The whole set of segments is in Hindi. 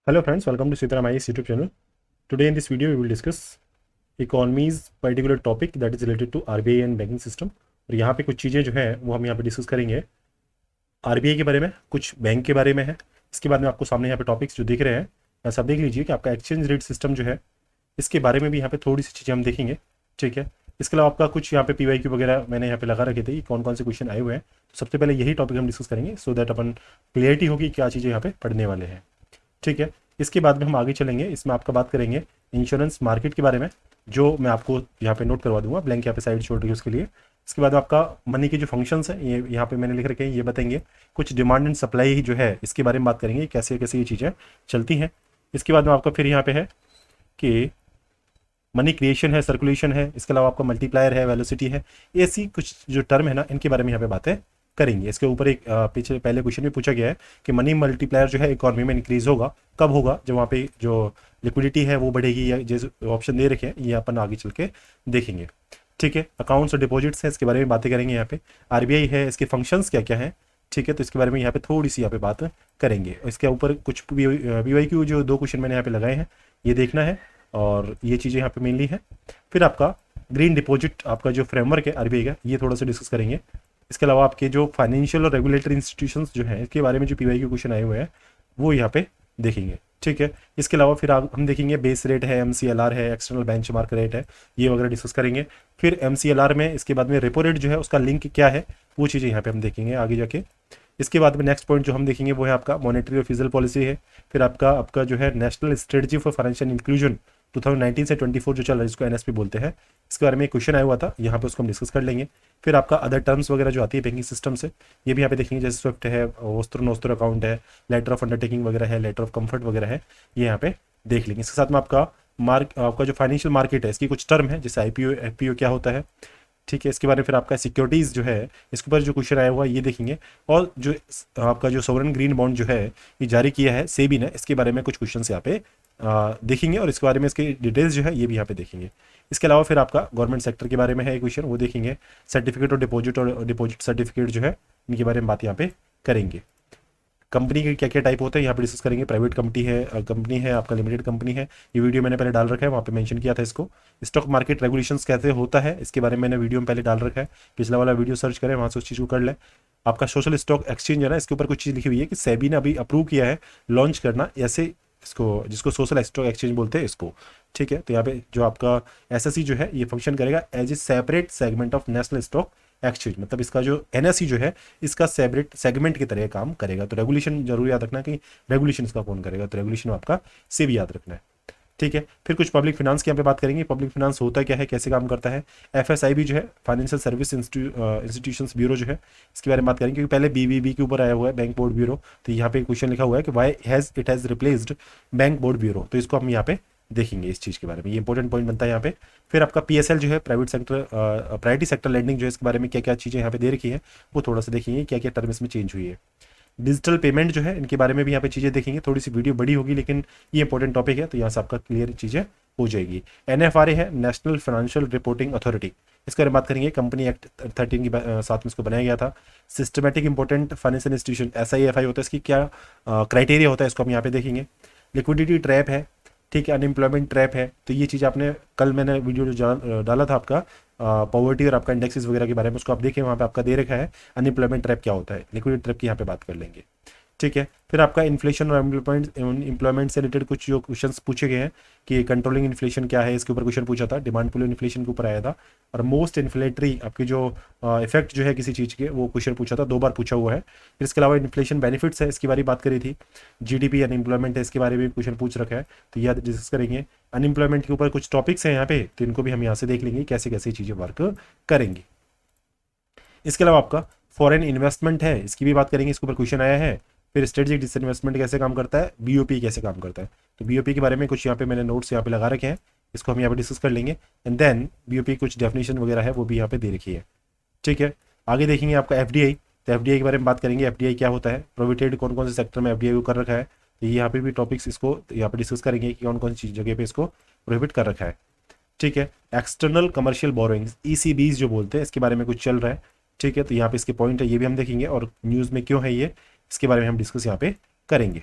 Hello friends, welcome to Sitaram IAS YouTube channel. Today in this video we will discuss economy's particular topic that is related to RBI and banking system. और यहाँ पे कुछ चीज़ें जो है वो हम यहाँ पे डिस्कस करेंगे RBI के बारे में, कुछ बैंक के बारे में है। इसके बाद में आपको सामने यहाँ पे टॉपिक्स जो दिख रहे हैं यहाँ सब देख लीजिए कि आपका एक्सचेंज रेट सिस्टम जो है इसके बारे में भी यहाँ पे थोड़ी सी चीज़ें हम देखेंगे। ठीक है, इसके अलावा आपका कुछ यहाँ पे PYQ वगैरह मैंने यहाँ पे लगा रखे थे कि कौन कौन से क्वेश्चन आए हुए हैं। तो सबसे पहले यही टॉपिक हम डिस्कस करेंगे सो दैट अपन क्लियरिटी होगी क्या चीज़ें यहाँ पे पढ़ने वाले हैं। ठीक है, इसके बाद में हम आगे चलेंगे, इसमें आपका बात करेंगे इंश्योरेंस मार्केट के बारे में, जो मैं आपको यहाँ पे नोट करवा दूंगा, ब्लैंक यहाँ पे साइड छोड़ रही है उसके लिए। इसके बाद आपका मनी के जो फंक्शंस हैं ये यहाँ पे मैंने लिख रखे हैं, ये बताएंगे। कुछ डिमांड एंड सप्लाई जो है इसके बारे में बात करेंगे, कैसे कैसे ये चीज़ें चलती हैं। इसके बाद में आपका फिर यहाँ पे है कि मनी क्रिएशन है, सर्कुलेशन है, इसके अलावा आपका मल्टीप्लायर है, वेलोसिटी है, ऐसी कुछ जो टर्म है ना इनके बारे में यहाँ पे बातें करेंगे। इसके ऊपर एक पीछे पहले क्वेश्चन में पूछा गया है कि मनी मल्टीप्लायर जो है इकोनॉमी में इंक्रीज होगा कब होगा, जब वहाँ पे जो लिक्विडिटी है वो बढ़ेगी, या जैसे ऑप्शन दे रखे हैं ये अपन आगे चल के देखेंगे। ठीक है, अकाउंट्स और डिपॉजिट्स हैं इसके बारे में बातें करेंगे। यहाँ पे RBI है, इसके फंक्शंस क्या क्या हैं। ठीक है, तो इसके बारे में यहाँ पे थोड़ी सी यहाँ पे बात करेंगे। इसके ऊपर कुछ BYQ जो 2 क्वेश्चन मैंने यहाँ पे लगाए हैं ये देखना है, और ये चीज़ें यहाँ पे मेनली है। फिर आपका ग्रीन डिपॉजिट आपका जो फ्रेमवर्क है RBI का ये थोड़ा सा डिस्कस करेंगे। इसके अलावा आपके जो फाइनेंशियल और रेगुलेटरी इंस्टीट्यूशंस जो हैं इसके बारे में जो PYQ क्वेश्चन आए हुए हैं वो यहाँ पे देखेंगे। ठीक है, इसके अलावा फिर हम देखेंगे बेस रेट है, MCLR है, एक्सटर्नल बेंचमार्क रेट है, ये वगैरह डिस्कस करेंगे। फिर MCLR में इसके बाद में रेपो रेट जो है उसका लिंक क्या है वो चीज़ें यहाँ पे हम देखेंगे आगे जाके। इसके बाद में नेक्स्ट पॉइंट जो हम देखेंगे वो है आपका मॉनेटरी और फिजिकल पॉलिसी है। फिर आपका जो है national strategy for financial inclusion 2019 से 24 जो चल रहा है जिसको NSP बोलते हैं, इसके बारे में एक क्वेश्चन आया हुआ था, यहाँ पे उसको हम डिस्कस कर लेंगे। फिर आपका अदर टर्म्स वगैरह जो आती है बैंकिंग सिस्टम से ये भी यहाँ पे देखेंगे, जैसे स्विफ्ट है, ओस्त्र नोस्त्र अकाउंट है, लेटर ऑफ अंडरटेकिंग वगैरह है, लेटर ऑफ कंफर्ट वगैरह है, ये यहाँ पे देख लेंगे। इसके साथ में आपका जो फाइनेंशियल मार्केट है इसकी कुछ टर्म है, जैसे IPO FPO क्या होता है। ठीक है, इसके बारे में फिर आपका सिक्योरिटीज़ जो है इसके ऊपर जो क्वेश्चन आया हुआ है ये देखेंगे। और जो आपका जो सोवरेन ग्रीन बॉन्ड जो है ये जारी किया है सेबी ने, इसके बारे में कुछ क्वेश्चन यहाँ पे देखेंगे, और इसके बारे में इसके डिटेल्स जो है ये भी यहाँ पे देखेंगे। इसके अलावा फिर आपका गवर्नमेंट सेक्टर के बारे में है क्वेश्चन, वो देखेंगे। सर्टिफिकेट और डिपॉजिट सर्टिफिकेट जो है इनके बारे में बात यहाँ पे करेंगे। कंपनी के क्या क्या टाइप होते हैं यहाँ पे डिस्कस करेंगे। प्राइवेट कंपनी है आपका, लिमिटेड कंपनी है, ये वीडियो मैंने पहले डाल रखा है, वहाँ पे मेंशन किया था इसको। स्टॉक मार्केट रेगुलेशंस कैसे होता है इसके बारे में मैंने वीडियो में पहले डाल रखा है, पिछला वाला वीडियो सर्च करें वहाँ से उस चीज़ को कर लें। आपका सोशल स्टॉक एक्सचेंज है ना, इसके ऊपर कुछ चीज़ लिखी हुई है कि सेबी ने अभी अप्रूव किया है लॉन्च करना ऐसे इसको, जिसको सोशल स्टॉक एक्सचेंज बोलते हैं इसको। ठीक है, तो यहाँ पे जो आपका SSE जो है ये फंक्शन करेगा as a separate segment of National Stock Exchange, मतलब इसका जो NSE जो है इसका सेपरेट सेगमेंट की तरह काम करेगा। तो रेगुलेशन जरूर याद रखना कि रेगुलेशन इसका कौन करेगा, तो रेगुलेशन आपका से भी याद रखना है। ठीक है, फिर कुछ पब्लिक फाइनेंस की यहाँ पे बात करेंगे। पब्लिक फाइनेंस होता क्या है, कैसे काम करता है। FSIB जो है फाइनेंशियल सर्विस इंस्टीट्यूशंस ब्यूरो जो है इसके बारे में बात करेंगे, क्योंकि पहले BBB के ऊपर आया हुआ है, बैंक बोर्ड ब्यूरो। तो यहाँ पे क्वेश्चन लिखा हुआ है कि why it has replaced bank board bureau, तो इसको हम यहाँ पे देखेंगे इस चीज़ के बारे में, ये इंपॉर्टेंट पॉइंट बनता है यहाँ पे। फिर आपका PSL जो है private sector priority sector lending जो है इसके बारे में क्या क्या चीज़ें यहाँ पे दे रखी है वो थोड़ा सा देखेंगे, क्या क्या टर्म इसमें चेंज हुई है। डिजिटल पेमेंट जो है इनके बारे में भी यहाँ पे चीज़ें देखेंगे। थोड़ी सी वीडियो बड़ी होगी लेकिन ये इंपॉर्टेंट टॉपिक है, तो यहाँ से आपका क्लियर चीज़ें हो जाएगी। NFRA है, नेशनल फाइनेंशियल रिपोर्टिंग अथॉरिटी, इसके बारे में बात करेंगे। कंपनी एक्ट 13 के साथ में इसको बनाया गया था। Systematic important financial institution SIFI होता है, इसकी क्या क्राइटेरिया होता है इसको हम यहाँ पे देखेंगे। लिक्विडिटी ट्रैप है, ठीक है, अनएम्प्लॉयमेंट ट्रैप है, तो ये चीज़ आपने कल मैंने वीडियो जो डाला था आपका पॉवर्टी और आपका इंडेक्सेस वगैरह के बारे में, उसको आप देखें, वहाँ पे आपका दे रखा है अनएम्प्लॉयमेंट ट्रैप क्या होता है, लिक्विडिटी ट्रैप की यहाँ पे बात कर लेंगे। ठीक है, फिर आपका इन्फ्लेशन और एम्प्लॉयमेंट से रिलेटेड कुछ जो क्वेश्चंस पूछे गए हैं कि कंट्रोलिंग इन्फ्लेशन क्या है, इसके ऊपर क्वेश्चन पूछा था, डिमांड पुल इन्फ्लेशन के ऊपर आया था। और मोस्ट इन्फ्लेटरी आपकी जो इफेक्ट जो है किसी चीज़ के, वो क्वेश्चन पूछा था, 2 बार पूछा हुआ है। फिर इसके अलावा इन्फ्लेशन बेनिफिट्स है, इसकी बारे में बात करी थी। GDP अनएम्प्लॉयमेंट है, इसके बारे में क्वेश्चन पूछ रखा है, तो यह डिस्कस करेंगे। अनएम्प्लॉयमेंट के ऊपर कुछ टॉपिक्स हैं यहाँ पे, तो इनको भी हम यहाँ से देख लेंगे कैसे कैसे चीज़ें वर्क करेंगी। इसके अलावा आपका फॉरेन इन्वेस्टमेंट है, इसकी भी बात करेंगे, इसके ऊपर क्वेश्चन आया है। फिर स्ट्रेटेजिक डिसइन्वेस्टमेंट कैसे काम करता है, BOP कैसे काम करता है, तो BOP के बारे में कुछ यहाँ पे मैंने नोट्स यहाँ पे लगा रखे हैं, इसको हम यहाँ पे डिस्कस कर लेंगे। एंड देन BOP कुछ डेफिनेशन वगैरह है वो भी यहाँ पे दे रखी है। ठीक है, आगे देखेंगे आपका FDI, तो FDI के बारे में बात करेंगे। FDI क्या होता है, प्रोविटेड कौन कौन से सेक्टर में FDI को कर रखा है, तो यहाँ पे भी टॉपिक्स इसको यहाँ पे डिस्कस करेंगे कि कौन कौन सी जगह पे इसको प्रोहिबिट कर रखा है। ठीक है, एक्सटर्नल कमर्शियल बोरोइंग्स ECBs जो बोलते हैं इसके बारे में कुछ चल रहा है। ठीक है, तो यहाँ पे इसके पॉइंट है, ये भी हम देखेंगे, और न्यूज़ में क्यों है ये इसके बारे में हम डिस्कस यहाँ पे करेंगे।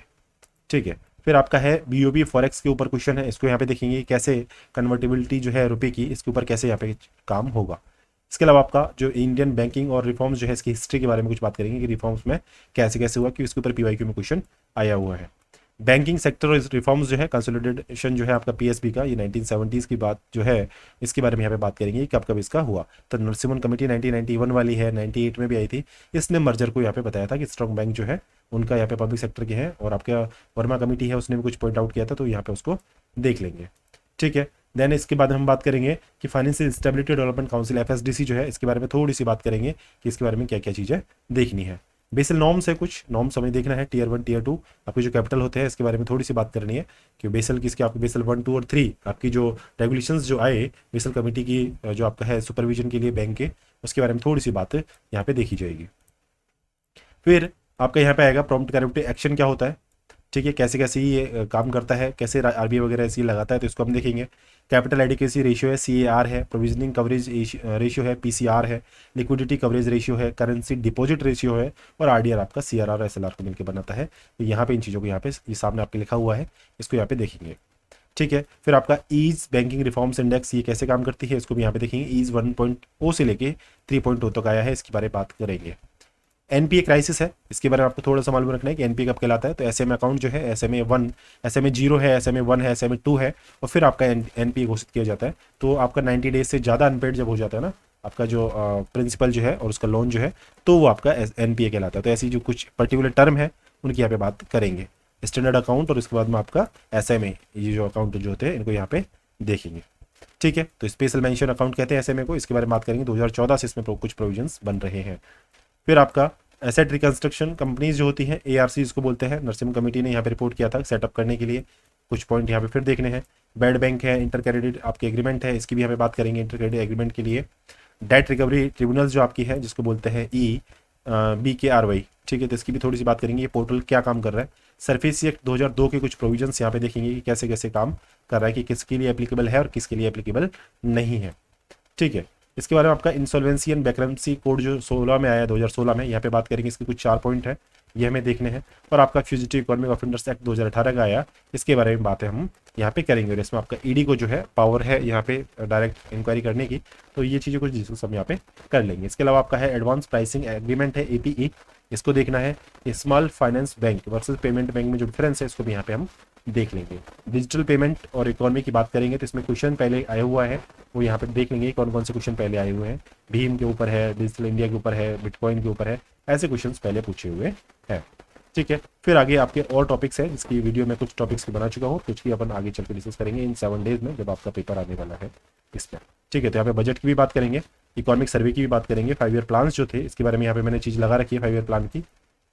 ठीक है, फिर आपका है बीओबी फॉरेक्स के ऊपर क्वेश्चन है, इसको यहाँ पे देखेंगे कैसे कन्वर्टिबिलिटी जो है रुपए की, इसके ऊपर कैसे यहाँ पे काम होगा। इसके अलावा आपका जो इंडियन बैंकिंग और रिफॉर्म्स जो है इसकी हिस्ट्री के बारे में कुछ बात करेंगे कि रिफॉर्म्स में कैसे कैसे हुआ, कि इसके ऊपर पीवाईक्यू में क्वेश्चन आया हुआ है। बैंकिंग सेक्टर रिफॉर्म्स जो है कंसोलिडेशन जो है आपका पीएसबी का, ये 1970s की बात जो है इसके बारे में यहाँ पे बात करेंगे कब कब इसका हुआ। तो नरसिम्हन कमेटी 1991 वाली है, 98 में भी आई थी। इसने मर्जर को यहाँ पे बताया था कि स्ट्रॉन्ग बैंक जो है उनका यहाँ पे पब्लिक सेक्टर के हैं, और आपका वर्मा कमेटी है उसने भी कुछ पॉइंट आउट किया था, तो यहाँ पे उसको देख लेंगे। ठीक है, देन इसके बाद हम बात करेंगे कि financial stability development council FSDC जो है इसके बारे में थोड़ी सी बात करेंगे कि इसके बारे में क्या क्या चीज़ें देखनी है। बेसिल नॉर्म्स है, कुछ नॉर्म्स हमें देखना है, टीयर 1 टीयर 2 आपके जो कैपिटल होते हैं इसके बारे में थोड़ी सी बात करनी है कि बेसल किसके, आपके बेसल 1 2 और 3 आपकी जो रेगुलेशंस जो आए बेसल कमेटी की जो आपका है सुपरविजन के लिए बैंक के, उसके बारे में थोड़ी सी बात यहाँ पे देखी जाएगी। फिर आपका यहाँ पे आएगा प्रॉम्प्ट करेक्टिव एक्शन क्या होता है, ठीक है, कैसे कैसे ये काम करता है, कैसे आरबीआई वगैरह ऐसे लगाता है, तो इसको हम देखेंगे। कैपिटल एडिकेसी रेशियो है सीएआर है, प्रोविजनिंग कवरेज रेशियो है पीसीआर है, लिक्विडिटी कवरेज रेशियो है, करेंसी डिपॉजिट रेशियो है, और आरडीआर आपका सीआरआर और एसएलआर को मिलकर बनाता है। तो यहाँ पे इन चीज़ों को यहाँ पे ये सामने आपके लिखा हुआ है, इसको यहाँ पे देखेंगे। ठीक है, फिर आपका ईज बैंकिंग रिफॉर्म्स इंडेक्स ये कैसे काम करती है, इसको भी यहाँ पे देखेंगे। ईज 1.0 से लेके 3.0 तक आया है, इसके बारे में बात करेंगे। एनपीए क्राइसिस है, इसके बारे में आपको थोड़ा सा मालूम रखना है कि एनपीए कब कहलाता है। तो एसएमए अकाउंट जो है एसएमए 1, एसएमए 0 है, एसएमए 1 है, एसएमए 2 है, और फिर आपका एनपीए घोषित किया जाता है। तो आपका 90 डेज से ज़्यादा अनपेड जब हो जाता है ना आपका जो प्रिंसिपल जो है और उसका लोन जो है, तो वो आपका एनपीए कहलाता है। तो ऐसी जो कुछ पर्टिकुलर टर्म है उनकी यहाँ पे बात करेंगे। स्टैंडर्ड अकाउंट और उसके बाद में आपका एसएमए, ये जो अकाउंट जो होते हैं इनको यहाँ पे देखेंगे। ठीक है, तो स्पेशल मेंशन अकाउंट कहते हैं एसएमए को, इसके बारे में बात करेंगे। 2014 से इसमें कुछ प्रोविजंस बन रहे हैं। फिर आपका एसेट रिकंस्ट्रक्शन कंपनीज जो होती हैं एआरसी इसको बोलते हैं, नरसिम्हा कमेटी ने यहाँ पे रिपोर्ट किया था सेटअप करने के लिए। कुछ पॉइंट यहाँ पे फिर देखने हैं। बैड बैंक है, इंटर क्रेडिट आपके एग्रीमेंट है, इसकी भी यहाँ पे बात करेंगे इंटर क्रेडिट एग्रीमेंट के लिए। डेट रिकवरी ट्रिब्यूनल जो आपकी है जिसको बोलते हैं BKRY, ठीक है, तो इसकी भी थोड़ी सी बात करेंगे, ये पोर्टल क्या काम कर रहा है। सरफेसी एक्ट 2002 के कुछ प्रोविजंस यहाँ पे देखेंगे कि कैसे कैसे काम कर रहा है, कि किसके लिए एप्लीकेबल है और किसके लिए एप्लीकेबल नहीं है। ठीक है, इसके बारे में आपका इंसॉल्वेंसी एंड बैंक्रप्सी कोड जो 16 में आया 2016 में, यहाँ पे बात करेंगे। इसके कुछ 4 पॉइंट है, ये हमें देखने हैं। और आपका फ्यूजिटिव इकोनॉमिक ऑफेंडर्स एक्ट 2018 का आया, इसके बारे में बातें हम यहाँ पे करेंगे। और इसमें आपका ईडी को जो है पावर है यहाँ पे डायरेक्ट इंक्वायरी करने की, तो ये चीज़ें कुछ डिस्कस हम यहाँ पे कर लेंगे। इसके अलावा आपका है एडवांस प्राइसिंग एग्रीमेंट है APE, इसको देखना है। Small finance bank versus payment bank में जो डिफरेंस है इसको भी यहाँ पे हम देख लेंगे। डिजिटल पेमेंट और इकोनॉमी की बात करेंगे तो इसमें क्वेश्चन पहले आया हुआ है, वो यहाँ पे देख लेंगे कौन कौन से क्वेश्चन पहले आए हुए हैं। भीम के ऊपर है, डिजिटल इंडिया के ऊपर है, बिटकॉइन के ऊपर है, ऐसे क्वेश्चंस पहले पूछे हुए हैं। ठीक है, फिर आगे आपके और टॉपिक्स हैं जिसकी वीडियो में कुछ टॉपिक्स की बना चुका हूँ, कुछ की अपन आगे चल के डिस्कस करेंगे इन 7 डेज में जब आपका पेपर आने वाला है इस पर। ठीक है, तो यहाँ पे बजट की भी बात करेंगे, इकोनॉमिक सर्वे की भी बात करेंगे, 5 ईयर प्लान जो थे इसके बारे में यहाँ पे मैंने चीज़ लगा रखी है 5 ईयर प्लान की।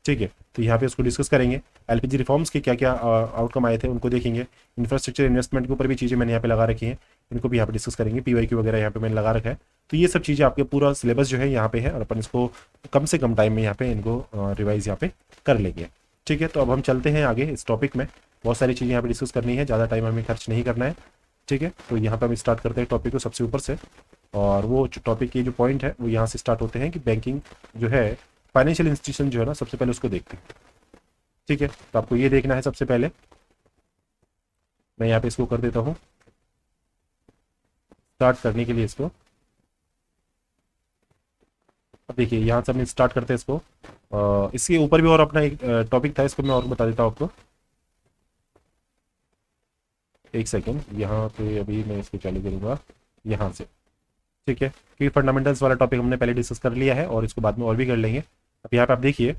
ठीक है, तो यहाँ पे उसको डिस्कस करेंगे। एलपीजी रिफॉर्म्स के क्या क्या आउटकम आए थे उनको देखेंगे। इंफ्रास्ट्रक्चर इन्वेस्टमेंट के ऊपर भी चीज़ें मैंने यहाँ पे लगा रखी हैं, इनको भी यहाँ पे डिस्कस करेंगे। पीवाईक्यू वगैरह यहाँ पे मैंने लगा रखा है। तो ये सब चीज़ें आपके पूरा सिलेबस जो है यहाँ पे है और अपन इसको कम से कम टाइम में यहाँ पे इनको रिवाइज यहाँ पे कर लेंगे। ठीक है, तो अब हम चलते हैं आगे इस टॉपिक में। बहुत सारी चीज़ें यहाँ पे डिस्कस करनी है, ज़्यादा टाइम हमें खर्च नहीं करना है। ठीक है, तो यहाँ पर हम स्टार्ट करते हैं टॉपिक को सबसे ऊपर से, और वो टॉपिक के जो पॉइंट है वो यहाँ से स्टार्ट होते हैं कि बैंकिंग जो है फाइनेंशियल इंस्टीट्यूशन जो है ना, सबसे पहले उसको देखते हैं। ठीक है, तो आपको ये देखना है सबसे पहले। मैं यहाँ पे इसको कर देता हूँ स्टार्ट करने के लिए इसको। अब देखिए यहाँ से हम स्टार्ट करते हैं इसको। इसके ऊपर भी और अपना एक टॉपिक था, इसको मैं और बता देता हूँ आपको। एक सेकेंड, यहाँ पे अभी मैं इसको चालू करूँगा यहाँ से। ठीक है, क्योंकि फंडामेंटल्स वाला टॉपिक हमने पहले डिस्कस कर लिया है और इसको बाद में और भी कर लेंगे। अब यहाँ पे आप देखिए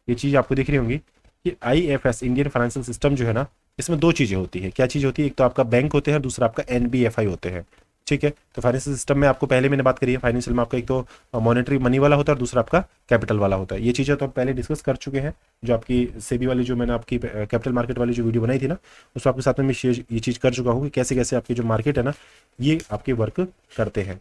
ये चीज़ आपको दिख रही होंगी कि IFS इंडियन फाइनेंशियल सिस्टम जो है ना, इसमें 2 चीज़ें होती है। क्या चीज़ होती है, एक तो आपका बैंक होते हैं, दूसरा आपका NBFI होते हैं। ठीक है, तो फाइनेंशियल सिस्टम में आपको पहले मैंने बात करी है, फाइनेंशियल में आपका एक तो मॉनेटरी मनी वाला होता है और दूसरा आपका कैपिटल वाला होता है। ये चीज़ें तो हम पहले डिस्कस कर चुके हैं, जो आपकी सेबी वाली जो मैंने आपकी कैपिटल मार्केट वाली जो वीडियो बनाई थी ना, उसको आपके साथ में मैं ये चीज़ कर चुका हूँ कि कैसे कैसे आपकी जो मार्केट है ना ये आपके वर्क करते हैं।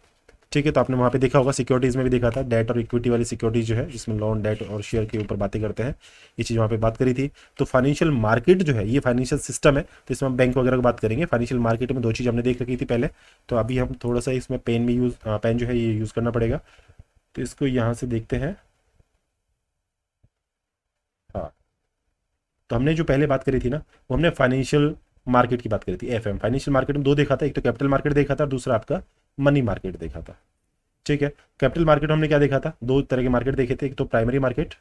ठीक है, तो आपने वहाँ पे देखा होगा सिक्योरिटीज़ में भी देखा था, डेट और इक्विटी वाली सिक्योरिटीज जो है जिसमें लोन डेट और शेयर के ऊपर बातें करते हैं, ये चीज़ वहाँ पे बात करी थी। तो फाइनेंशियल मार्केट जो है ये फाइनेंशियल सिस्टम है, तो इसमें हम बैंक वगैरह की बात करेंगे। फाइनेंशियल मार्केट में 2 चीज़ हमने देख रखी थी पहले, तो अभी हम थोड़ा सा इसमें पेन जो है ये यूज़ करना पड़ेगा। तो इसको यहाँ से देखते हैं। हाँ, तो हमने जो पहले बात करी थी ना, वो हमने फाइनेंशियल मार्केट की बात करी थी, एफएम। फाइनेंशियल मार्केट में दो देखा था, एक तो कैपिटल मार्केट देखा था और दूसरा आपका मनी मार्केट देखा था। ठीक है, कैपिटल मार्केट हमने क्या देखा था, दो तरह के मार्केट देखे थे, एक तो प्राइमरी मार्केट,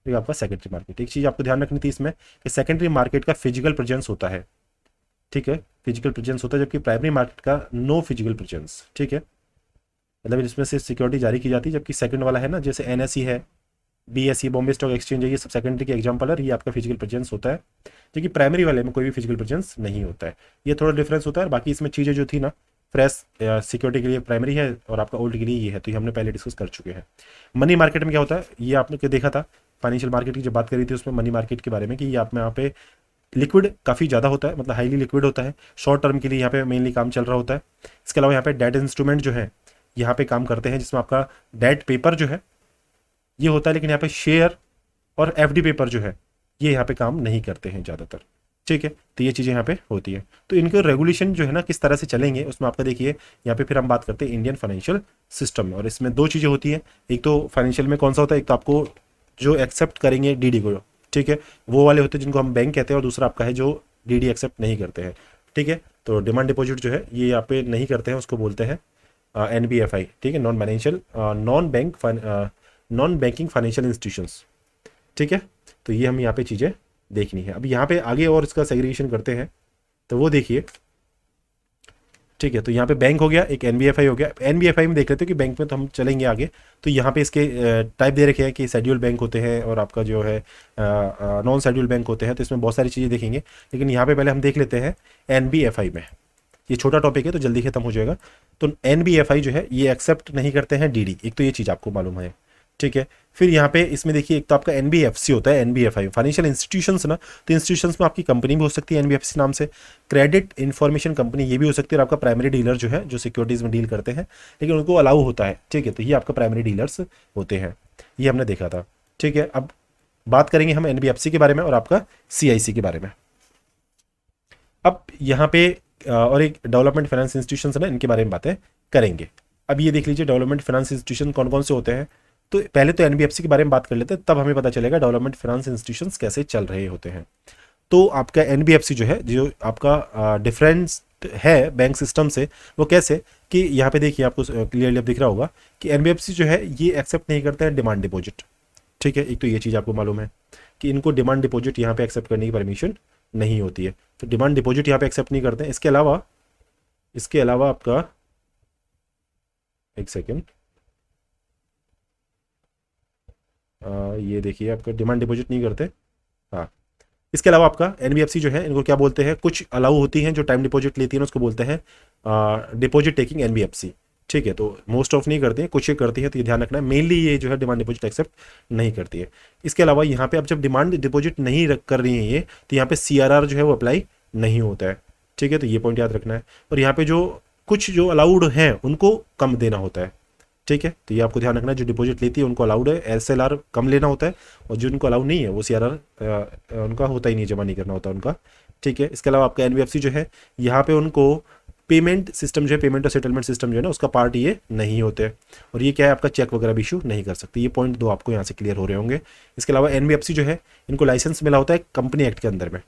एक आपका सेकेंडरी मार्केट। एक चीज़ आपको ध्यान रखनी थी इसमें कि सेकेंडरी मार्केट का फिजिकल प्रेजेंस होता है, ठीक है, फिजिकल प्रेजेंस होता है, जबकि प्राइमरी मार्केट का नो फिजिकल प्रेजेंस। ठीक है, मतलब इसमें से सिक्योरिटी जारी की जाती है, जबकि सेकंड वाला है ना, जैसे एनएसई है, बीएसई बॉम्बे स्टॉक एक्सचेंज है, ये सब सेकेंडरी के एग्जाम्पल है, ये आपका फिजिकल प्रेजेंस होता है, जबकि प्राइमरी वाले में कोई भी फिजिकल प्रेजेंस नहीं होता है। ये थोड़ा डिफरेंस होता है। बाकी इसमें चीज़ें जो थी ना, फ्रेश सिक्योरिटी के लिए प्राइमरी है और आपका ओल्ड के लिए ये है, तो ये हमने पहले डिस्कस कर चुके हैं। मनी मार्केट में क्या होता है, ये आपने देखा था फाइनेंशियल मार्केट की जब बात करी थी उसमें मनी मार्केट के बारे में, कि ये आप में यहाँ पे लिक्विड काफ़ी ज़्यादा होता है, मतलब हाईली लिक्विड होता है, शॉर्ट टर्म के लिए यहाँ पे मेनली काम चल रहा होता है। इसके अलावा यहाँ पे डेट इंस्ट्रूमेंट जो है यहाँ पे काम करते हैं, जिसमें आपका डेट पेपर जो है ये होता है, लेकिन यहाँ पे शेयर और एफडी पेपर जो है ये यहाँ पे काम नहीं करते हैं ज़्यादातर। ठीक है, तो ये चीज़ें यहाँ पे होती है। तो इनके रेगुलेशन जो है ना किस तरह से चलेंगे उसमें आपका देखिए, यहाँ पे फिर हम बात करते हैं इंडियन फाइनेंशियल सिस्टम में, और इसमें दो चीज़ें होती है। एक तो फाइनेंशियल में कौन सा होता है, एक तो आपको जो एक्सेप्ट करेंगे डीडी को, ठीक है, वो वाले होते हैं जिनको हम बैंक कहते हैं, और दूसरा आपका है जो डीडी एक्सेप्ट नहीं करते हैं। ठीक है, तो डिमांड डिपॉजिट जो है ये यहाँ पे नहीं करते हैं, उसको बोलते हैं NBFI। ठीक है, नॉन बैंकिंग फाइनेंशियल इंस्टीट्यूशंस। ठीक है, तो ये हम यहाँ पे चीज़ें देखनी है। अब यहाँ पे आगे और इसका सेग्रीगेशन करते हैं, तो वो देखिए। ठीक है, तो यहाँ पे बैंक हो गया, एक NBFI हो गया। NBFI में देख लेते हैं कि बैंक में तो हम चलेंगे आगे। तो यहाँ पे इसके टाइप दे रखे हैं कि शेड्यूल बैंक होते हैं और आपका जो है नॉन शेड्यूल बैंक होते हैं, तो इसमें बहुत सारी चीज़ें देखेंगे, लेकिन यहाँ पे पहले हम देख लेते हैं NBFI में। ये छोटा टॉपिक है तो जल्दी खत्म हो जाएगा। तो NBFI जो है ये एक्सेप्ट नहीं करते हैं डीडी, एक तो ये चीज़ आपको मालूम है। ठीक है, फिर यहाँ पे इसमें देखिए, एक तो आपका NBFC होता है, NBFI फाइनेंशियल इंस्टीट्यूशंस ना, तो इंस्टीट्यूशंस में आपकी कंपनी भी हो सकती है NBFC नाम से, क्रेडिट इन्फॉर्मेशन कंपनी ये भी हो सकती है, और आपका प्राइमरी डीलर जो है जो सिक्योरिटीज़ में डील करते हैं, लेकिन उनको अलाउ होता है। ठीक है, तो ये आपका प्राइमरी डीलर्स होते हैं, ये हमने देखा था। ठीक है, अब बात करेंगे हम NBFC के बारे में और आपका CIC के बारे में। अब यहाँ पे और एक डेवलपमेंट फाइनेंस इंस्टीट्यूशन है ना, इनके बारे में बातें करेंगे। अब ये देख लीजिए डेवलपमेंट फाइनेंस इंस्टीट्यूशन कौन कौन से होते हैं। तो पहले तो NBFC के बारे में बात कर लेते हैं, तब हमें पता चलेगा डेवलपमेंट फाइनेंस इंस्टीट्यूशंस कैसे चल रहे होते हैं। तो आपका NBFC जो है, जो आपका डिफरेंस है बैंक सिस्टम से, वो कैसे कि यहाँ पे देखिए आपको क्लियरली अब दिख रहा होगा कि NBFC जो है ये एक्सेप्ट नहीं करता है डिमांड डिपॉजिट। ठीक है, एक तो ये चीज़ आपको मालूम है कि इनको डिमांड डिपॉजिट यहाँ पे एक्सेप्ट करने की परमिशन नहीं होती है, तो डिमांड डिपॉजिट यहाँ पे एक्सेप्ट नहीं करते हैं। इसके अलावा आपका एक सेकेंड, ये देखिए आपका डिमांड डिपॉजिट नहीं करते। हाँ, इसके अलावा आपका NBFC जो है इनको क्या बोलते हैं, कुछ अलाउ होती हैं जो टाइम डिपॉजिट लेती हैं, उसको बोलते हैं डिपॉजिट टेकिंग NBFC। ठीक है, तो मोस्ट ऑफ नहीं करती हैं, कुछ ही करती है, तो ये ध्यान रखना है। मेनली ये जो है डिमांड डिपॉजिट एक्सेप्ट नहीं करती है। इसके अलावा यहाँ पे अब जब डिमांड डिपॉजिट नहीं कर रही है ये, तो यहाँ पे CRR जो है वो अप्लाई नहीं होता है। ठीक है, तो ये पॉइंट याद रखना है। और यहाँ पे जो कुछ जो अलाउड हैं उनको कम देना होता है। ठीक है, तो ये आपको ध्यान रखना है, जो डिपॉजिट लेती है उनको अलाउड है SLR कम लेना होता है, और जो उनको अलाउड नहीं है वो CRR उनका होता ही नहीं, जमा नहीं करना होता उनका। ठीक है, इसके अलावा आपका NBFC जो है यहाँ पे उनको पेमेंट सिस्टम जो है, पेमेंट और सेटलमेंट सिस्टम जो है ना, उसका पार्ट ये नहीं होते, और ये क्या है आपका चेक वगैरह भी इशू नहीं कर सकते। ये पॉइंट दो आपको यहाँ से क्लियर हो रहे होंगे। इसके अलावा NBFC जो है इनको लाइसेंस मिला होता है कंपनी एक्ट के अंदर में।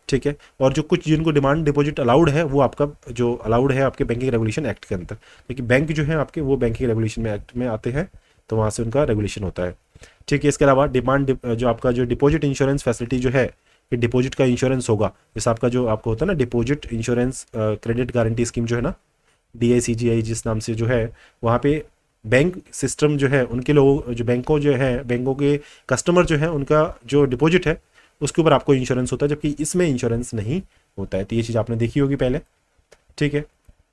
ठीक है, और जो कुछ जिनको डिमांड डिपॉजिट अलाउड है वो आपका जो अलाउड है आपके बैंकिंग रेगुलेशन एक्ट के अंदर, क्योंकि बैंक जो है आपके वो बैंकिंग रेगुलेशन में एक्ट में आते हैं, तो वहाँ से उनका रेगुलेशन होता है। ठीक है, इसके अलावा डिमांड जो आपका जो डिपॉजिट इंश्योरेंस फैसिलिटी जो है, कि डिपॉजिट का इंश्योरेंस होगा, जैसे आपका जो आपको होता है ना deposit insurance credit guarantee scheme जो है ना, DICGI जिस नाम से जो है, वहाँ पे बैंक सिस्टम जो है उनके लोग जो बैंकों जो है, बैंकों के कस्टमर जो है, उनका जो डिपॉजिट है उसके ऊपर आपको इंश्योरेंस होता है, जबकि इसमें इंश्योरेंस नहीं होता है। तो ये चीज़ आपने देखी होगी पहले। ठीक है,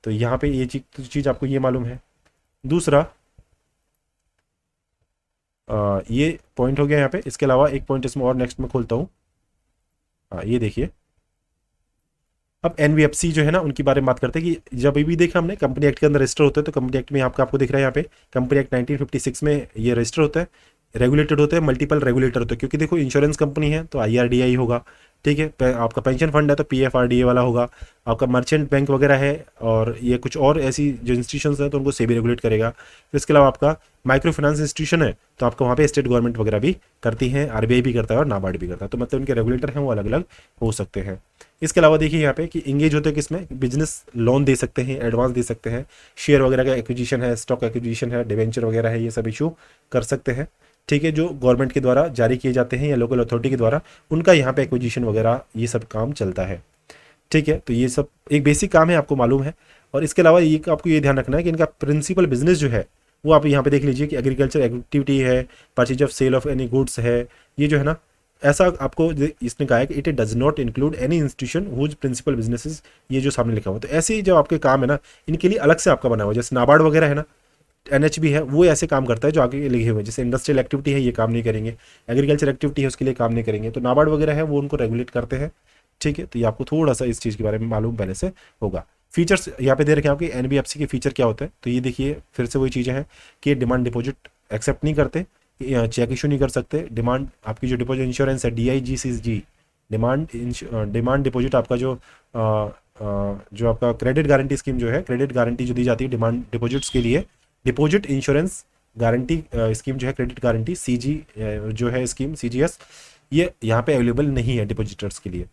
तो यहाँ पे ये चीज़ आपको ये मालूम है। दूसरा ये पॉइंट हो गया यहाँ पे। इसके अलावा एक पॉइंट इसमें और नेक्स्ट में खोलता हूँ। ये देखिए, अब NBFC जो है ना उनके बारे में बात करते हैं कि जब भी देखा हमने कंपनी एक्ट के अंदर रजिस्टर होता है, तो कंपनी एक्ट में आपको दिख रहा है यहाँ पे कंपनी एक्ट 1956 में ये रजिस्टर होता है, रेगुलेटेड होते हैं, मल्टीपल रेगुलेटर होते हैं, क्योंकि देखो इंश्योरेंस कंपनी है तो IRDAI होगा। ठीक है। आपका पेंशन फंड है तो PFRDA वाला होगा। आपका मर्चेंट बैंक वगैरह है और ये कुछ और ऐसी जो इंस्टीट्यूशंस हैं तो उनको सेबी रेगुलेट करेगा। फिर इसके अलावा आपका माइक्रो फाइनेंस इंस्टीट्यूशन है तो आपको वहाँ पे स्टेट गवर्नमेंट वगैरह भी करती हैं, RBI भी करता है और नाबार्ड भी करता है, तो मतलब इनके रेगुलेटर हैं वो अलग अलग हो सकते हैं। इसके अलावा देखिए यहाँ पे कि इंगेज होते हैं किसमें, बिजनेस लोन दे सकते हैं, एडवांस दे सकते हैं, शेयर वगैरह का एक्विजिशन है, स्टॉक एक्विजिशन है, डिवेंचर वगैरह है, ये सब इशू कर सकते हैं। ठीक है, जो गवर्नमेंट के द्वारा जारी किए जाते हैं या लोकल अथॉरिटी के द्वारा, उनका यहाँ पे एक्विजिशन वगैरह ये सब काम चलता है। ठीक है, तो ये सब एक बेसिक काम है, आपको मालूम है। और इसके अलावा ये आपको ये ध्यान रखना है कि इनका प्रिंसिपल बिजनेस जो है वो आप यहाँ पे देख लीजिए कि एग्रीकल्चर एक्टिविटी है, purchase of sale of any goods है, ये जो है ना, ऐसा आपको इसने कहा है कि it does not include any institution whose principal businesses, ये जो सामने लिखा हुआ। तो ऐसे ही जो आपके काम है ना, इनके लिए अलग से आपका बना हुआ, जैसे नाबार्ड वगैरह है ना, NHB है, वो ऐसे काम करता है जो आगे लिखे हुए हैं। जैसे इंडस्ट्रियल एक्टिविटी है ये काम नहीं करेंगे, एग्रीकल्चर एक्टिविटी है उसके लिए काम नहीं करेंगे, तो नाबार्ड वगैरह है वो उनको रेगुलेट करते हैं। ठीक है, तो ये आपको थोड़ा सा इस चीज़ के बारे में मालूम पहले से होगा। फीचर्स यहाँ पे दे रखे हैं आपके NBFC के फीचर क्या होते हैं, तो ये देखिए फिर से वही चीज़ें हैं कि डिमांड डिपॉजिट एक्सेप्ट नहीं करते, चेक इशू नहीं कर सकते, डिमांड आपकी जो डिपॉजिट इंश्योरेंस है DIGCG, डिमांड डिपॉजिट आपका जो आपका क्रेडिट गारंटी स्कीम जो है, क्रेडिट गारंटी जो दी जाती है डिमांड डिपॉजिट्स के लिए, डिपॉजिट इंश्योरेंस गारंटी स्कीम जो है, क्रेडिट गारंटी CG जो है स्कीम CGS, ये यहाँ पे अवेलेबल नहीं है डिपॉजिटर्स के लिए।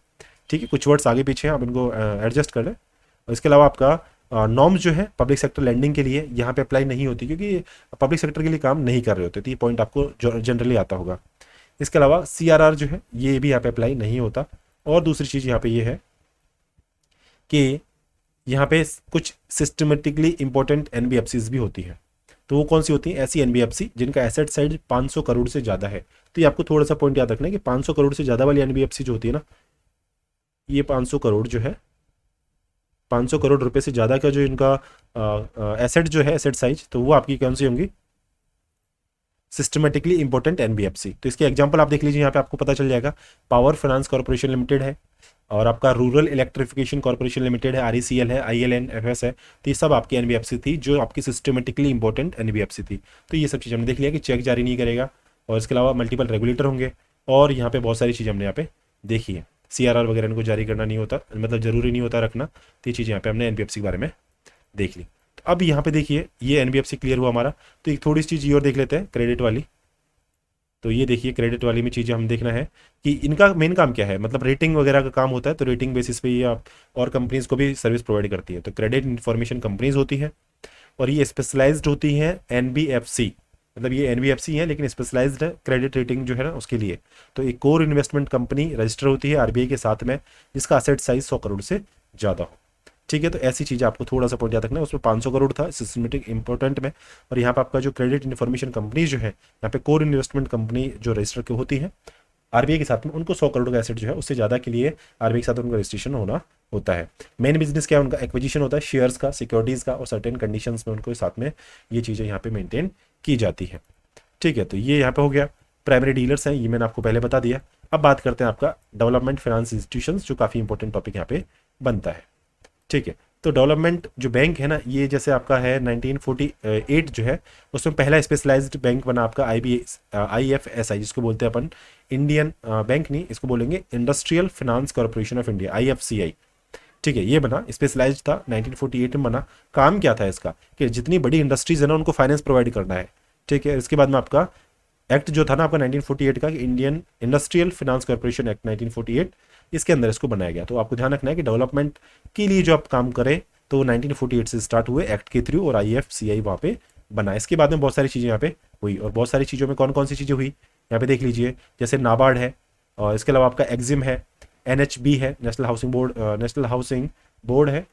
ठीक है, कुछ वर्ड्स आगे पीछे हैं, आप इनको एडजस्ट कर लें। और इसके अलावा आपका नॉर्म्स जो है पब्लिक सेक्टर लैंडिंग के लिए यहाँ पे अप्लाई नहीं होती, क्योंकि पब्लिक सेक्टर के लिए काम नहीं कर रहे होते, तो ये पॉइंट आपको जनरली आता होगा। इसके अलावा CRR जो है ये भी यहाँ पे अप्लाई नहीं होता। और दूसरी चीज़ यहाँ पे ये है कि यहाँ पे कुछ सिस्टमेटिकली इंपॉर्टेंट NBFCs भी होती है। तो वो कौन सी होती है, ऐसी NBFC जिनका एसेट साइज 500 करोड़ से ज़्यादा है। तो ये आपको थोड़ा सा पॉइंट याद रखना है कि 500 करोड़ से ज़्यादा वाली NBFC जो होती है ना, ये 500 करोड़ जो है, 500 करोड़ रुपए से ज़्यादा का जो इनका एसेट जो है, एसेट साइज, तो वो आपकी कौन सी होंगी, सिस्टमेटिकली इंपॉर्टेंट NBFC। तो इसके एग्जांपल आप देख लीजिए, यहाँ पे आपको पता चल जाएगा। पावर फाइनेंस कॉर्पोरेशन लिमिटेड है, और आपका रूरल इलेक्ट्रिफिकेशन कॉर्पोरेशन लिमिटेड है, RECL है, ILNFS है। तो ये सब आपकी NBFC थी जो आपकी सिस्टमेटिकली इंपॉर्टेंट NBFC थी। तो ये सब चीज़ हमने देख लिया कि चेक जारी नहीं करेगा, और इसके अलावा मल्टीपल रेगुलेटर होंगे, और यहाँ पे बहुत सारी चीज़ें हमने यहाँ पे देखी है। CRR वगैरह इनको जारी करना नहीं होता, मतलब ज़रूरी नहीं होता रखना। तो ये चीज़ यहाँ पे हमने NBFC के बारे में देख ली। तो अब यहाँ पे देखिए ये NBFC क्लियर हुआ हमारा। तो एक थोड़ी सी चीज़ ये और देख लेते हैं, क्रेडिट वाली। तो ये देखिए क्रेडिट वाली में चीज़ें हम देखना है कि इनका मेन काम क्या है, मतलब रेटिंग वगैरह का काम होता है। तो रेटिंग बेसिस पे ये आप और कंपनीज को भी सर्विस प्रोवाइड करती है। तो क्रेडिट इंफॉर्मेशन कंपनीज होती है, और ये स्पेशलाइज्ड होती हैं NBFC, मतलब ये NBFC है लेकिन स्पेशलाइज्ड है क्रेडिट रेटिंग जो है ना उसके लिए। तो एक कोर इन्वेस्टमेंट कंपनी रजिस्टर होती है RBI के साथ में, जिसका असेट साइज 100 करोड़ से ज़्यादा हो। ठीक है, तो ऐसी चीज़ आपको थोड़ा सा पॉइंट याद रखना है। उसमें 500 करोड़ था सिस्टमेटिक इंपॉर्टेंट में, और यहाँ पे आपका जो क्रेडिट इन्फॉर्मेशन कंपनी जो है, यहाँ पे कोर इन्वेस्टमेंट कंपनी जो रजिस्टर की होती है RBI के साथ में, उनको 100 करोड़ का एसेट जो है उससे ज़्यादा के लिए RBI के साथ उनका रजिस्ट्रेशन होना होता है। मेन बिजनेस क्या है उनका, एक्विजिशन होता है शेयर्स का, सिक्योरिटीज़ का, और सर्टेन कंडीशंस में उनको साथ में ये चीज़ें यहाँ पे मेंटेन की जाती है। ठीक है, तो ये यहाँ पे हो गया। प्राइमरी डीलर्स हैं, ये मैंने आपको पहले बता दिया। अब बात करते हैं आपका डेवलपमेंट फाइनेंस इंस्टीट्यूशंस, जो काफ़ी इंपॉर्टेंट टॉपिक यहाँ पे बनता है। ठीक है, तो डेवलपमेंट जो बैंक है ना, ये जैसे आपका है 1948 जो है, उसमें पहला स्पेशलाइज्ड बैंक बना आपका IFSI, जिसको बोलते हैं अपन इंडियन बैंक नहीं, इसको बोलेंगे industrial finance corporation of India, IFCI। ठीक है, ये बना, स्पेशलाइज्ड था, 1948 में बना। काम क्या था इसका कि जितनी बड़ी इंडस्ट्रीज है ना उनको फाइनेंस प्रोवाइड करना है। ठीक है, इसके बाद में आपका एक्ट जो था ना आपका 1948 का, Indian industrial finance corporation act 1948, इसके अंदर इसको बनाया गया। तो आपको ध्यान रखना है कि डेवलपमेंट के लिए जो आप काम करें तो 1948 से स्टार्ट हुए एक्ट के थ्रू, और IFCI वहाँ पे बना। इसके बाद में बहुत सारी चीज़ें यहाँ पे हुई, और बहुत सारी चीज़ों में कौन कौन सी चीज़ें हुई यहाँ पे देख लीजिए। जैसे नाबार्ड है, और इसके अलावा आपका एग्जिम है, NHB है, नेशनल हाउसिंग बोर्ड है।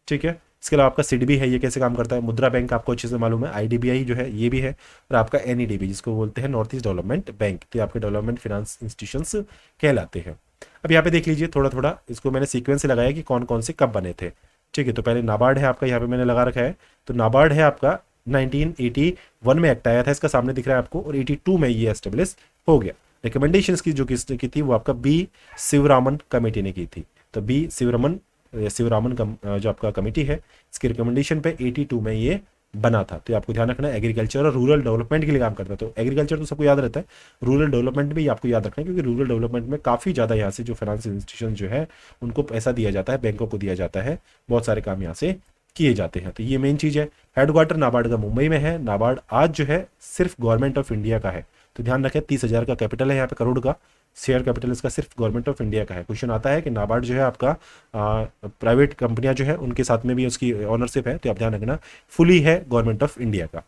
ठीक है, इसके अलावा आपका SIDBI है, ये कैसे काम करता है। मुद्रा बैंक आपको अच्छे से मालूम है, IDBI जो है ये भी है, और आपका NEDB जिसको बोलते हैं नॉर्थ ईस्ट डेवलपमेंट बैंक। तो ये आपके डेवलपमेंट फाइनेंस इंस्टीट्यूशंस कहलाते हैं। अब यहाँ पे देख लीजिए थोड़ा थोड़ा, इसको मैंने सीक्वेंस से लगाया कि कौन कौन से कब बने थे। ठीक है, तो पहले नाबार्ड है आपका, यहाँ पे मैंने लगा रखा है। तो नाबार्ड है आपका 1981 में एक्ट आया था, इसका सामने दिख रहा है आपको, और 82 में ये एस्टेब्लिश हो गया। रिकमेंडेशंस की जो किसने की थी, वो आपका B शिवरामन कमेटी ने की थी। तो B शिवरामन जो आपका कमेटी है, इसकी रिकमेंडेशन पे 82 में ये बना था। तो ये आपको ध्यान रखना है, एग्रीकल्चर और रूरल डेवलपमेंट के लिए काम करता है। तो एग्रीकल्चर तो सबको याद रहता है, रूरल डेवलपमेंट भी आपको याद रखना है, क्योंकि रूरल डेवलपमेंट में काफ़ी ज़्यादा यहाँ से जो फाइनेंशियल इंस्टीट्यूशन जो है उनको पैसा दिया जाता है, बैंकों को दिया जाता है, बहुत सारे काम यहाँ से किए जाते हैं। तो ये मेन चीज़ है। हेडक्वार्टर नाबार्ड का मुंबई में है। नाबार्ड आज जो है सिर्फ गवर्नमेंट ऑफ इंडिया का है। तो ध्यान रखें, 30,000 का कैपिटल है यहाँ पे, करोड़ का शेयर कैपिटल इसका सिर्फ गवर्नमेंट ऑफ इंडिया का है। क्वेश्चन आता है कि नाबार्ड जो है आपका प्राइवेट कंपनियां जो है उनके साथ में भी उसकी ऑनरशिप है, तो आप ध्यान रखना फुली है गवर्नमेंट ऑफ इंडिया का।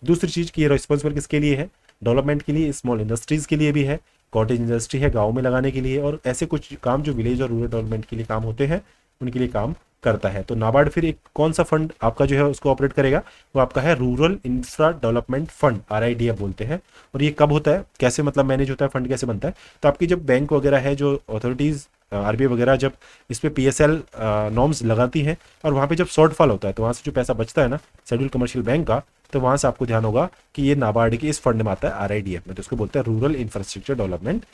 दूसरी चीज़ की ये रिस्पॉन्सिबल किसके लिए है? डेवलपमेंट के लिए, स्मॉल इंडस्ट्रीज़ के लिए भी है, कॉटेज इंडस्ट्री है गाँव में लगाने के लिए, और ऐसे कुछ काम जो विलेज और रूरल डेवलपमेंट के लिए काम होते हैं उनके लिए काम करता है। तो नाबार्ड फिर एक कौन सा फंड आपका जो है उसको ऑपरेट करेगा? वो आपका है rural infra development fund, RIDF बोलते हैं। और ये कब होता है, कैसे मतलब मैनेज होता है, फंड कैसे बनता है? तो आपकी जब बैंक वगैरह है, जो अथॉरिटीज़ RBI वगैरह जब इस पर PSL नॉर्म्स लगाती हैं और वहाँ पे जब शॉर्टफॉल होता है तो वहाँ से जो पैसा बचता है ना शेड्यूल कमर्शियल बैंक का, तो वहाँ से आपको ध्यान होगा कि ये नाबार्ड के इस फंड में आता है, RIDF में। तो इसको बोलते हैं रूरल इंफ्रास्ट्रक्चर डेवलपमेंट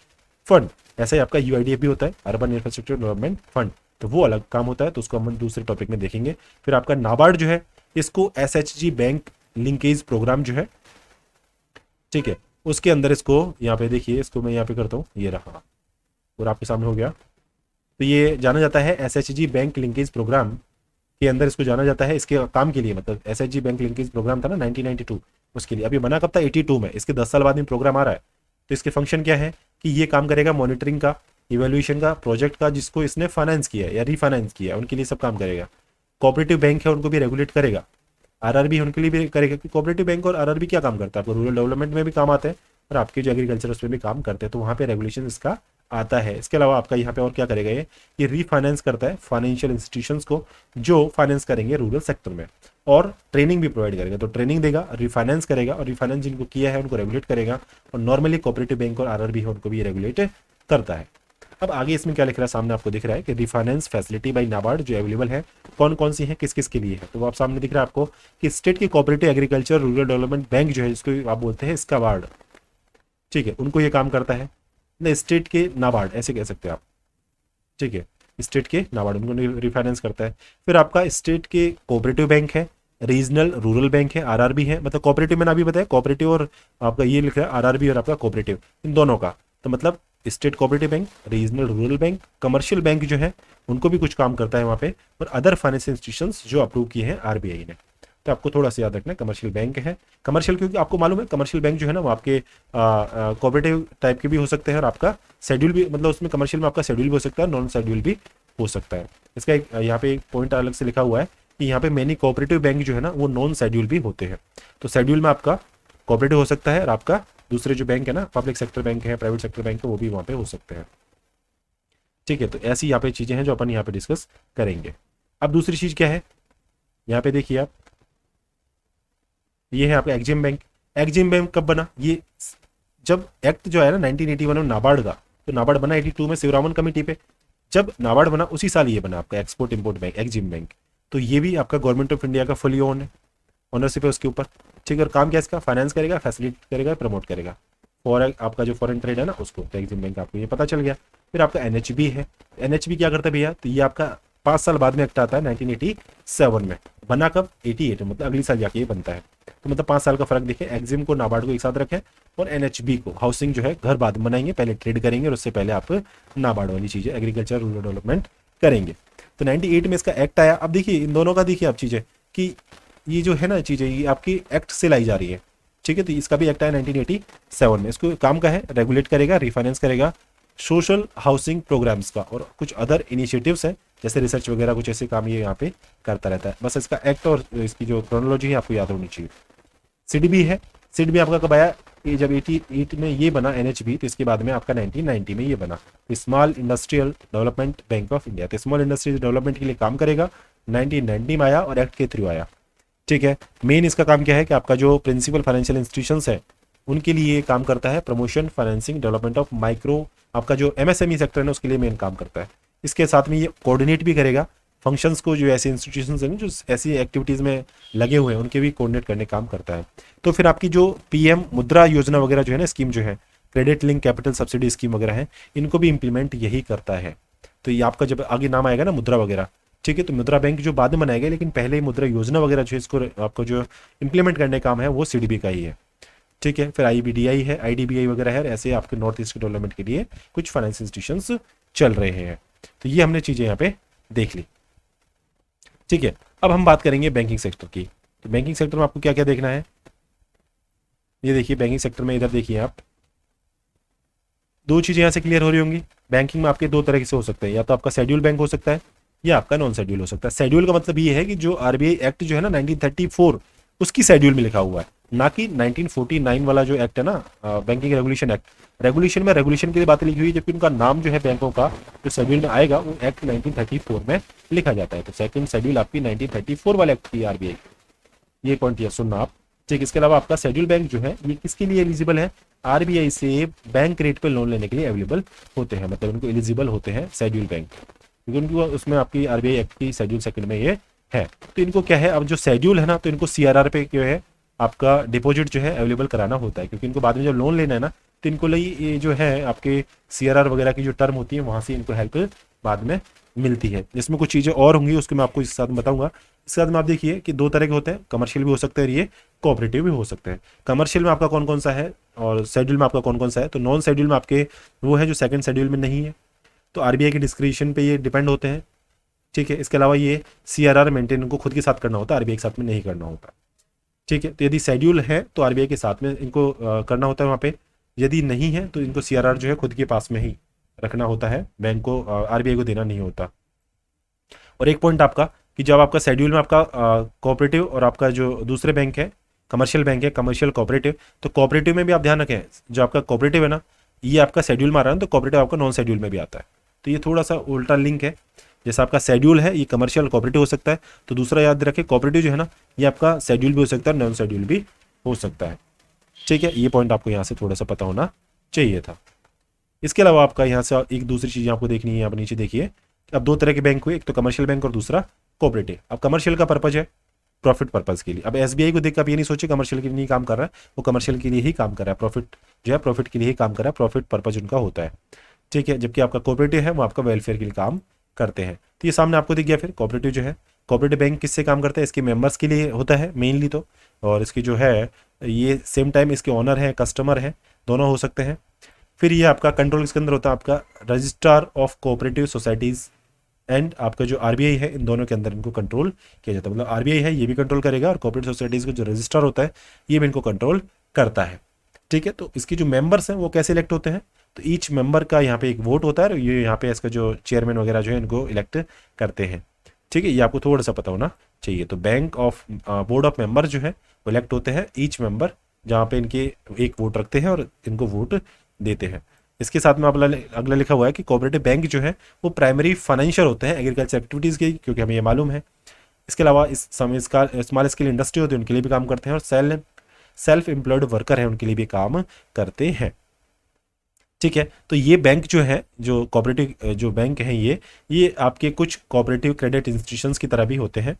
फंड। ऐसा ही आपका UIDF भी होता है, अर्बन इंफ्रास्ट्रक्चर डेवलपमेंट फंड, तो वो अलग काम होता है, तो उसको हम दूसरे टॉपिक में देखेंगे। फिर आपका नाबार्ड जो है इसको SHG बैंक लिंकेज प्रोग्राम जो है, ठीक है, उसके अंदर इसको यहाँ पे देखिए, इसको मैं यहाँ पे करता हूँ, ये रहा और आपके सामने हो गया। तो ये जाना जाता है SHG बैंक लिंकेज प्रोग्राम के अंदर, इसको जाना जाता है इसके काम के लिए। मतलब SHG बैंक लिंकेज प्रोग्राम था ना 1992, उसके लिए। अभी बना कब था? 82 में। इसके 10 साल बाद में प्रोग्राम आ रहा है। तो इसके फंक्शन क्या है कि ये काम करेगा मॉनिटरिंग का, इवेल्युएशन का, प्रोजेक्ट का, जिसको इसने फाइनेंस किया है या रीफाइनेंस किया है उनके लिए सब काम करेगा। कोऑपरेटिव बैंक है उनको भी रेगुलेट करेगा, RRB उनके लिए भी करेगा। कि कोऑपरेटिव बैंक और RRB क्या काम करता है? आपको रूरल डेवलपमेंट में भी काम आते हैं और आपके जो एग्रीकल्चर उसमें भी काम करते हैं, तो वहाँ पे रेगुलेशन इसका आता है। इसके अलावा आपका यहाँ पे और क्या करेगा, ये रीफाइनेंस करता है फाइनेंशियल इंस्टीट्यूशंस को जो फाइनेंस करेंगे रूरल सेक्टर में, और ट्रेनिंग भी प्रोवाइड करेगा। तो ट्रेनिंग देगा, रिफाइनेंस करेगा, और रिफाइनेंस जिनको किया है उनको रेगुलेट करेगा। और नॉर्मली कोऑपरेटिव बैंक और RRB है उनको भी रेगुलेट करता है। अब आगे इसमें क्या लिख रहा है, सामने आपको दिख रहा है कि रिफाइनेंस फैसिलिटी बाय नाबार्ड जो अवेलेबल है कौन कौन सी है, किस किस के लिए है। तो वो आप सामने दिख रहा है आपको कि स्टेट की cooperative agriculture rural development bank जो है, जिसको आप बोलते हैं स्काबार्ड, ठीक है, उनको ये काम करता है। स्टेट के नाबार्ड ऐसे कह सकते हैं आप, ठीक है, स्टेट के नाबार्ड उनको रिफाइनेंस करता है। फिर आपका स्टेट के कोऑपरेटिव बैंक है, रीजनल रूरल बैंक है, RRB है। मतलब कोऑपरेटिव मैंने अभी बताया, कोऑपरेटिव और आपका ये लिख रहा है RRB और आपका कोऑपरेटिव, इन दोनों का। तो मतलब state cooperative bank, regional rural bank, commercial bank जो है उनको भी कुछ काम करता है वहाँ पे, और अदर फाइनेंशियल इंस्टीट्यूशंस जो अप्रूव किए हैं RBI ने। तो आपको थोड़ा सा याद रखना है, कमर्शियल बैंक है। कमर्शियल क्योंकि आपको मालूम है कमर्शियल बैंक जो है ना वो आपके कोऑपरेटिव टाइप के भी हो सकते हैं, और आपका शेड्यूल भी, मतलब उसमें कमर्शियल में आपका शेड्यूल भी हो सकता है, नॉन शेड्यूल भी हो सकता है। इसका एक यहाँ पे एक पॉइंट अलग से लिखा हुआ है कि यहाँ पे मैनी कोऑपरेटिव बैंक जो है ना वो नॉन शेड्यूल भी होते हैं। तो शेड्यूल में आपका कोऑपरेटिव हो सकता है, और आपका दूसरे जो बैंक है ना, पब्लिक सेक्टर बैंक है, प्राइवेट सेक्टर बैंक है, वो भी वहाँ पे हो सकते हैं, ठीक है। तो ऐसी यहाँ पे चीज़ें हैं जो अपन यहाँ पे डिस्कस करेंगे। अब दूसरी चीज़ क्या है, यहाँ पे देखिए आप, ये है आपका एक्जिम बैंक। एक्जिम बैंक कब बना? ये जब एक्ट जो है ना 1981 में नाबार्ड का, तो नाबार्ड बना 82 में शिवरामन कमेटी पे। जब नाबार्ड बना उसी साल ये बना आपका export import bank, Exim bank. तो ये भी आपका गवर्नमेंट ऑफ इंडिया का फुली ओन है, ओनरशिप है उसके ऊपर, ठीक है। और काम क्या इसका? फाइनेंस करेगा, फैसिलिटेट करेगा, प्रमोट करेगा फॉर आपका जो फॉरेन ट्रेड है ना उसको। तो एक्जिम बैंक आपको ये पता चल गया। फिर आपका NHB है। NHB क्या करता है भैया? तो ये आपका 5 साल बाद में एक्ट आता है 1987 में। बना कब? 88, मतलब अगली साल जाके ये बनता है। तो मतलब 5 साल का फर्क देखें, एक्जिम को नाबार्ड को एक साथ रखें, और NHB को, हाउसिंग जो है घर बाद में बनाएंगे, पहले ट्रेड करेंगे और उससे पहले आप नाबार्ड वाली चीज़ें एग्रीकल्चर रूरल डेवलपमेंट करेंगे। तो 98 में इसका एक्ट आया। अब देखिए इन दोनों का देखिए आप चीज़ें कि ये जो है ना चीज़ें ये आपकी एक्ट से लाई जा रही है, ठीक है। तो इसका भी एक्ट आया 1987 में। इसको काम का है, रेगुलेट करेगा, रिफाइनेंस करेगा सोशल हाउसिंग प्रोग्राम्स का, और कुछ अदर इनिशिएटिव्स हैं जैसे रिसर्च वगैरह, कुछ ऐसे काम ये यहाँ पे करता रहता है। बस इसका एक्ट और इसकी जो क्रोनोलॉजी है आपको याद होनी चाहिए। सिडबी है। सिडबी आपका कब आया? ये जब 88 में ये बना NHB, तो इसके बाद में आपका 1990 में ये बना small industrial development bank of India. तो स्मॉल इंडस्ट्रियल डेवलपमेंट के लिए काम करेगा, 1990 में आया और एक्ट के थ्रू आया, ठीक है। मेन इसका काम क्या है कि आपका जो प्रिंसिपल फाइनेंशियल इंस्टीट्यूशंस है उनके लिए काम करता है, promotion financing development of micro, आपका जो MSME सेक्टर है ना उसके लिए मेन काम करता है। इसके साथ में ये कोऑर्डिनेट भी करेगा फंक्शंस को, जो ऐसे इंस्टीट्यूशंस हैं जो ऐसी एक्टिविटीज़ में लगे हुए हैं उनके भी कोऑर्डिनेट करने काम करता है। तो फिर आपकी जो PM मुद्रा योजना वगैरह जो है ना स्कीम जो है, credit link capital subsidy scheme वगैरह है, इनको भी इंप्लीमेंट यही करता है। तो ये आपका जब आगे नाम आएगा ना मुद्रा वगैरह, ठीक है। तो मुद्रा बैंक जो बाद में बनाया गया, लेकिन पहले ही मुद्रा योजना वगैरह जो इसको आपको जो इम्प्लीमेंट करने का काम है वो सीडीबी का ही है। ठीक है। फिर आईबीडीआई है, आईडीबीआई वगैरह है, ऐसे आपके नॉर्थ ईस्ट के डेवलपमेंट के लिए कुछ फाइनेंस इंस्टीट्यूशंस चल रहे हैं। तो ये हमने चीज़ें यहाँ पे देख ली। ठीक है। अब हम बात करेंगे बैंकिंग सेक्टर की। तो बैंकिंग सेक्टर में आपको क्या क्या देखना है, ये देखिए बैंकिंग सेक्टर में इधर देखिए आप, दो चीज़ें यहाँ से क्लियर हो रही होंगी। बैंकिंग में आपके दो तरह से हो सकते हैं, या तो आपका शेड्यूल बैंक हो सकता है या आपका नॉन शेड्यूल हो सकता है। शेड्यूल का मतलब ये है कि जो आरबीआई एक्ट जो है ना 1934 उसकी शेड्यूल में लिखा हुआ है, ना कि 1949 वाला जो एक्ट है ना बैंकिंग रेगुलेशन एक्ट। रेगुलेशन के लिए बातें लिखी हुई है, जबकि उनका नाम जो है बैंकों का जो शेड्यूल में आएगा वो एक्ट 1934 में लिखा जाता है। तो सेकंड शेड्यूल आपकी 1934 वाले एक्ट की आरबीआई, ये पॉइंट ये सुनना आप। ठीक। इसके अलावा आपका शेड्यूल बैंक जो है ये किसके लिए एलिजिबल है, आरबीआई से बैंक रेट पे लोन लेने के लिए अवेलेबल होते हैं, मतलब उनको एलिजिबल होते हैं शेड्यूल बैंक, क्योंकि उनको उसमें आपकी आरबीआई एक्ट की शेड्यूल सेकंड में ये है। तो इनको क्या है, अब जो शेड्यूल है ना तो इनको सीआरआर पे जो है आपका डिपॉजिट जो है अवेलेबल कराना होता है, क्योंकि इनको बाद में जब लोन लेना है ना तो इनको लिए ये जो है आपके सीआरआर वगैरह की जो टर्म होती है वहाँ से इनको हेल्प बाद में मिलती है। इसमें कुछ चीज़ें और होंगी उसको मैं आपको इस साथ में बताऊंगा। इसके साथ में आप देखिए कि दो तरह के होते हैं, कमर्शियल भी हो सकते हैं, ये कोऑपरेटिव भी हो सकते हैं। कमर्शियल में आपका कौन कौन सा है और शेड्यूल में आपका कौन कौन सा है, तो नॉन शेड्यूल में आपके वो है जो सेकंड शेड्यूल में नहीं है, तो आरबीआई के डिस्क्रिप्शन पे ये डिपेंड होते हैं। ठीक है। इसके अलावा ये सीआरआर मेंटेन इनको खुद के साथ करना होता है, आरबीआई के साथ में नहीं करना होता। ठीक है। तो यदि शेड्यूल है तो आरबीआई के साथ में इनको करना होता है वहाँ पे, यदि नहीं है तो इनको सीआरआर जो है खुद के पास में ही रखना होता है, बैंक को आरबीआई को देना नहीं होता। और एक पॉइंट आपका कि जब आपका शेड्यूल में आपका कोऑपरेटिव और आपका जो दूसरे बैंक है कमर्शियल बैंक है, कमर्शियल कोऑपरेटिव, तो कोऑपरेटिव में भी आप ध्यान रखें जो आपका कोऑपरेटिव है ना ये आपका शेड्यूल में आ रहा है तो कोऑपरेटिव आपका नॉन शेड्यूल में भी आता है। तो ये थोड़ा सा उल्टा लिंक है, जैसा आपका शेड्यूल है ये कमर्शियल कोऑपरेटिव हो सकता है, तो दूसरा याद रखें कोऑपरेटिव जो है ना ये आपका शेड्यूल भी हो सकता है, नॉन शेड्यूल भी हो सकता है। ठीक है। ये पॉइंट आपको यहाँ से थोड़ा सा पता होना चाहिए था। इसके अलावा आपका यहाँ से एक दूसरी चीज़ आपको देखनी है, यहाँ पर नीचे देखिए अब दो तरह के बैंक हुए, एक तो कमर्शियल बैंक और दूसरा कोऑपरेटिव। अब कमर्शियल का पर्पज है प्रॉफिट पर्पज के लिए। अब एसबीआई को देख कर आप ये नहीं सोचिए कमर्शियल के लिए नहीं काम कर रहा है, वो कमर्शियल के लिए ही काम कर रहा है, प्रॉफिट जो है प्रॉफिट के लिए ही काम कर रहा है, प्रॉफिट पर्पज उनका होता है। ठीक है। जबकि आपका कोऑपरेटिव है वो आपका वेलफेयर के लिए काम करते हैं। तो ये सामने आपको दिख गया। फिर कोऑपरेटिव जो है कोऑपरेटिव बैंक किससे काम करता है, इसके मेंबर्स के लिए होता है मेनली तो, और इसकी जो है ये सेम टाइम इसके ओनर है कस्टमर है दोनों हो सकते हैं। फिर ये आपका कंट्रोल इसके अंदर होता है आपका registrar of cooperative societies and आपका जो आरबीआई है, इन दोनों के अंदर इनको कंट्रोल किया जाता है। मतलब आरबीआई है ये भी कंट्रोल करेगा और कोऑपरेटिव सोसाइटीज़ का जो रजिस्ट्रार होता है ये भी इनको कंट्रोल करता है। ठीक है। तो इसके जो मेंबर्स हैं वो कैसे इलेक्ट होते हैं, तो ईच मेंबर का यहाँ पे एक वोट होता है और ये यहाँ पे इसका जो चेयरमैन वगैरह जो है इनको इलेक्ट करते हैं। ठीक है। ये आपको थोड़ा सा पता होना चाहिए। तो bank of board of member जो है वो इलेक्ट होते हैं ईच मेंबर, जहाँ पे इनके एक वोट रखते हैं और इनको वोट देते हैं। इसके साथ में अगला लिखा हुआ है कि कोऑपरेटिव बैंक जो है वो प्राइमरी फाइनेंशियल होते हैं एग्रीकल्चर एक्टिविटीज़ के, क्योंकि हमें ये मालूम है। इसके अलावा इस स्मॉल स्केल इंडस्ट्री होती है उनके लिए भी काम करते हैं, और सेल्फ एम्प्लॉयड वर्कर है उनके लिए भी काम करते हैं। ठीक है। तो ये बैंक जो है जो कोऑपरेटिव जो बैंक हैं ये आपके कुछ कोऑपरेटिव क्रेडिट इंस्टीट्यूशंस की तरह भी होते हैं।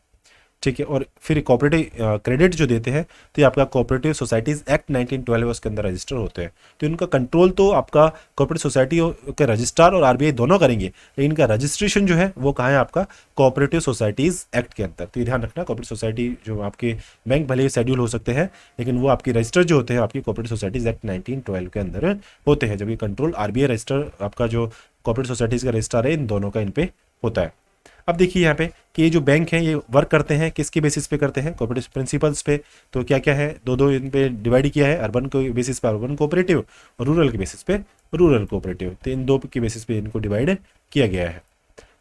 ठीक है। और फिर कोऑपरेटिव क्रेडिट जो देते हैं तो ये आपका कोऑपरेटिव सोसाइटीज़ एक्ट 1912 उसके अंदर रजिस्टर होते हैं। तो इनका कंट्रोल तो आपका कोऑपरेटिव सोसाइटी के रजिस्ट्रार और आरबीआई दोनों करेंगे, लेकिन इनका रजिस्ट्रेशन जो है वो कहाँ है आपका कोऑपरेटिव सोसाइटीज़ एक्ट के अंदर। तो ये ध्यान रखना कोऑपरेटिव सोसाइटी जो आपके बैंक भले ही शेड्यूल हो सकते हैं लेकिन वो आपकी रजिस्टर जो होते हैं आपकी कोऑपरेटिव सोसाइटीज़ एक्ट 1912 के अंदर होते हैं, जबकि कंट्रोल आरबीआई रजिस्टर आपका जो कोऑपरेटिव सोसाइटीज़ का रजिस्टर है इन दोनों का इन पे होता है। अब देखिए यहाँ पे कि ये जो बैंक हैं ये वर्क करते हैं किसके बेसिस पे करते हैं, कोऑपरेटिव प्रिंसिपल्स पे। तो क्या क्या है, दो इन पे डिवाइड किया है, अर्बन के बेसिस पे अर्बन कोऑपरेटिव और रूरल के बेसिस पे रूरल कोऑपरेटिव। तो इन दो के बेसिस पे इनको डिवाइड किया गया है।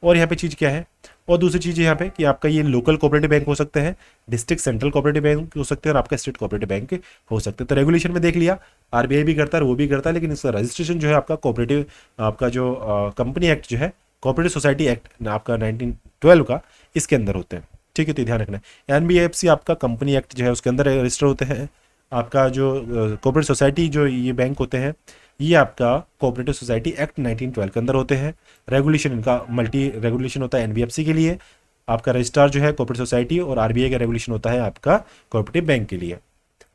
और यहाँ पे चीज़ क्या है, और दूसरी चीज़ यहाँ पे कि आपका ये लोकल कोऑपरेटिव बैंक हो सकते हैं, डिस्ट्रिक्ट सेंट्रल कोऑपरेटिव बैंक हो सकते हैं और आपका स्टेट कोऑपरेटिव बैंक हो सकते हैं। तो रेगुलेशन में देख लिया आरबीआई भी करता है वो भी करता है, लेकिन इसका रजिस्ट्रेशन जो है आपका कोऑपरेटिव आपका जो कंपनी एक्ट जो है कोऑपरेटिव सोसाइटी एक्ट आपका 1912 का इसके अंदर होते हैं। ठीक है। तो ध्यान रखना है एनबीएफसी आपका कंपनी एक्ट जो है उसके अंदर रजिस्टर होते हैं। आपका जो कोऑपरेटिव सोसाइटी जो ये बैंक होते हैं ये आपका कोऑपरेटिव सोसाइटी एक्ट 1912 के अंदर होते हैं। रेगुलेशन इनका मल्टी रेगुलेशन होता है एनबीएफसी के लिए, आपका रजिस्ट्रार जो है कोऑपरेटिव सोसाइटी, और आरबीआई का रेगुलेशन होता है आपका कोऑपरेटिव बैंक के लिए।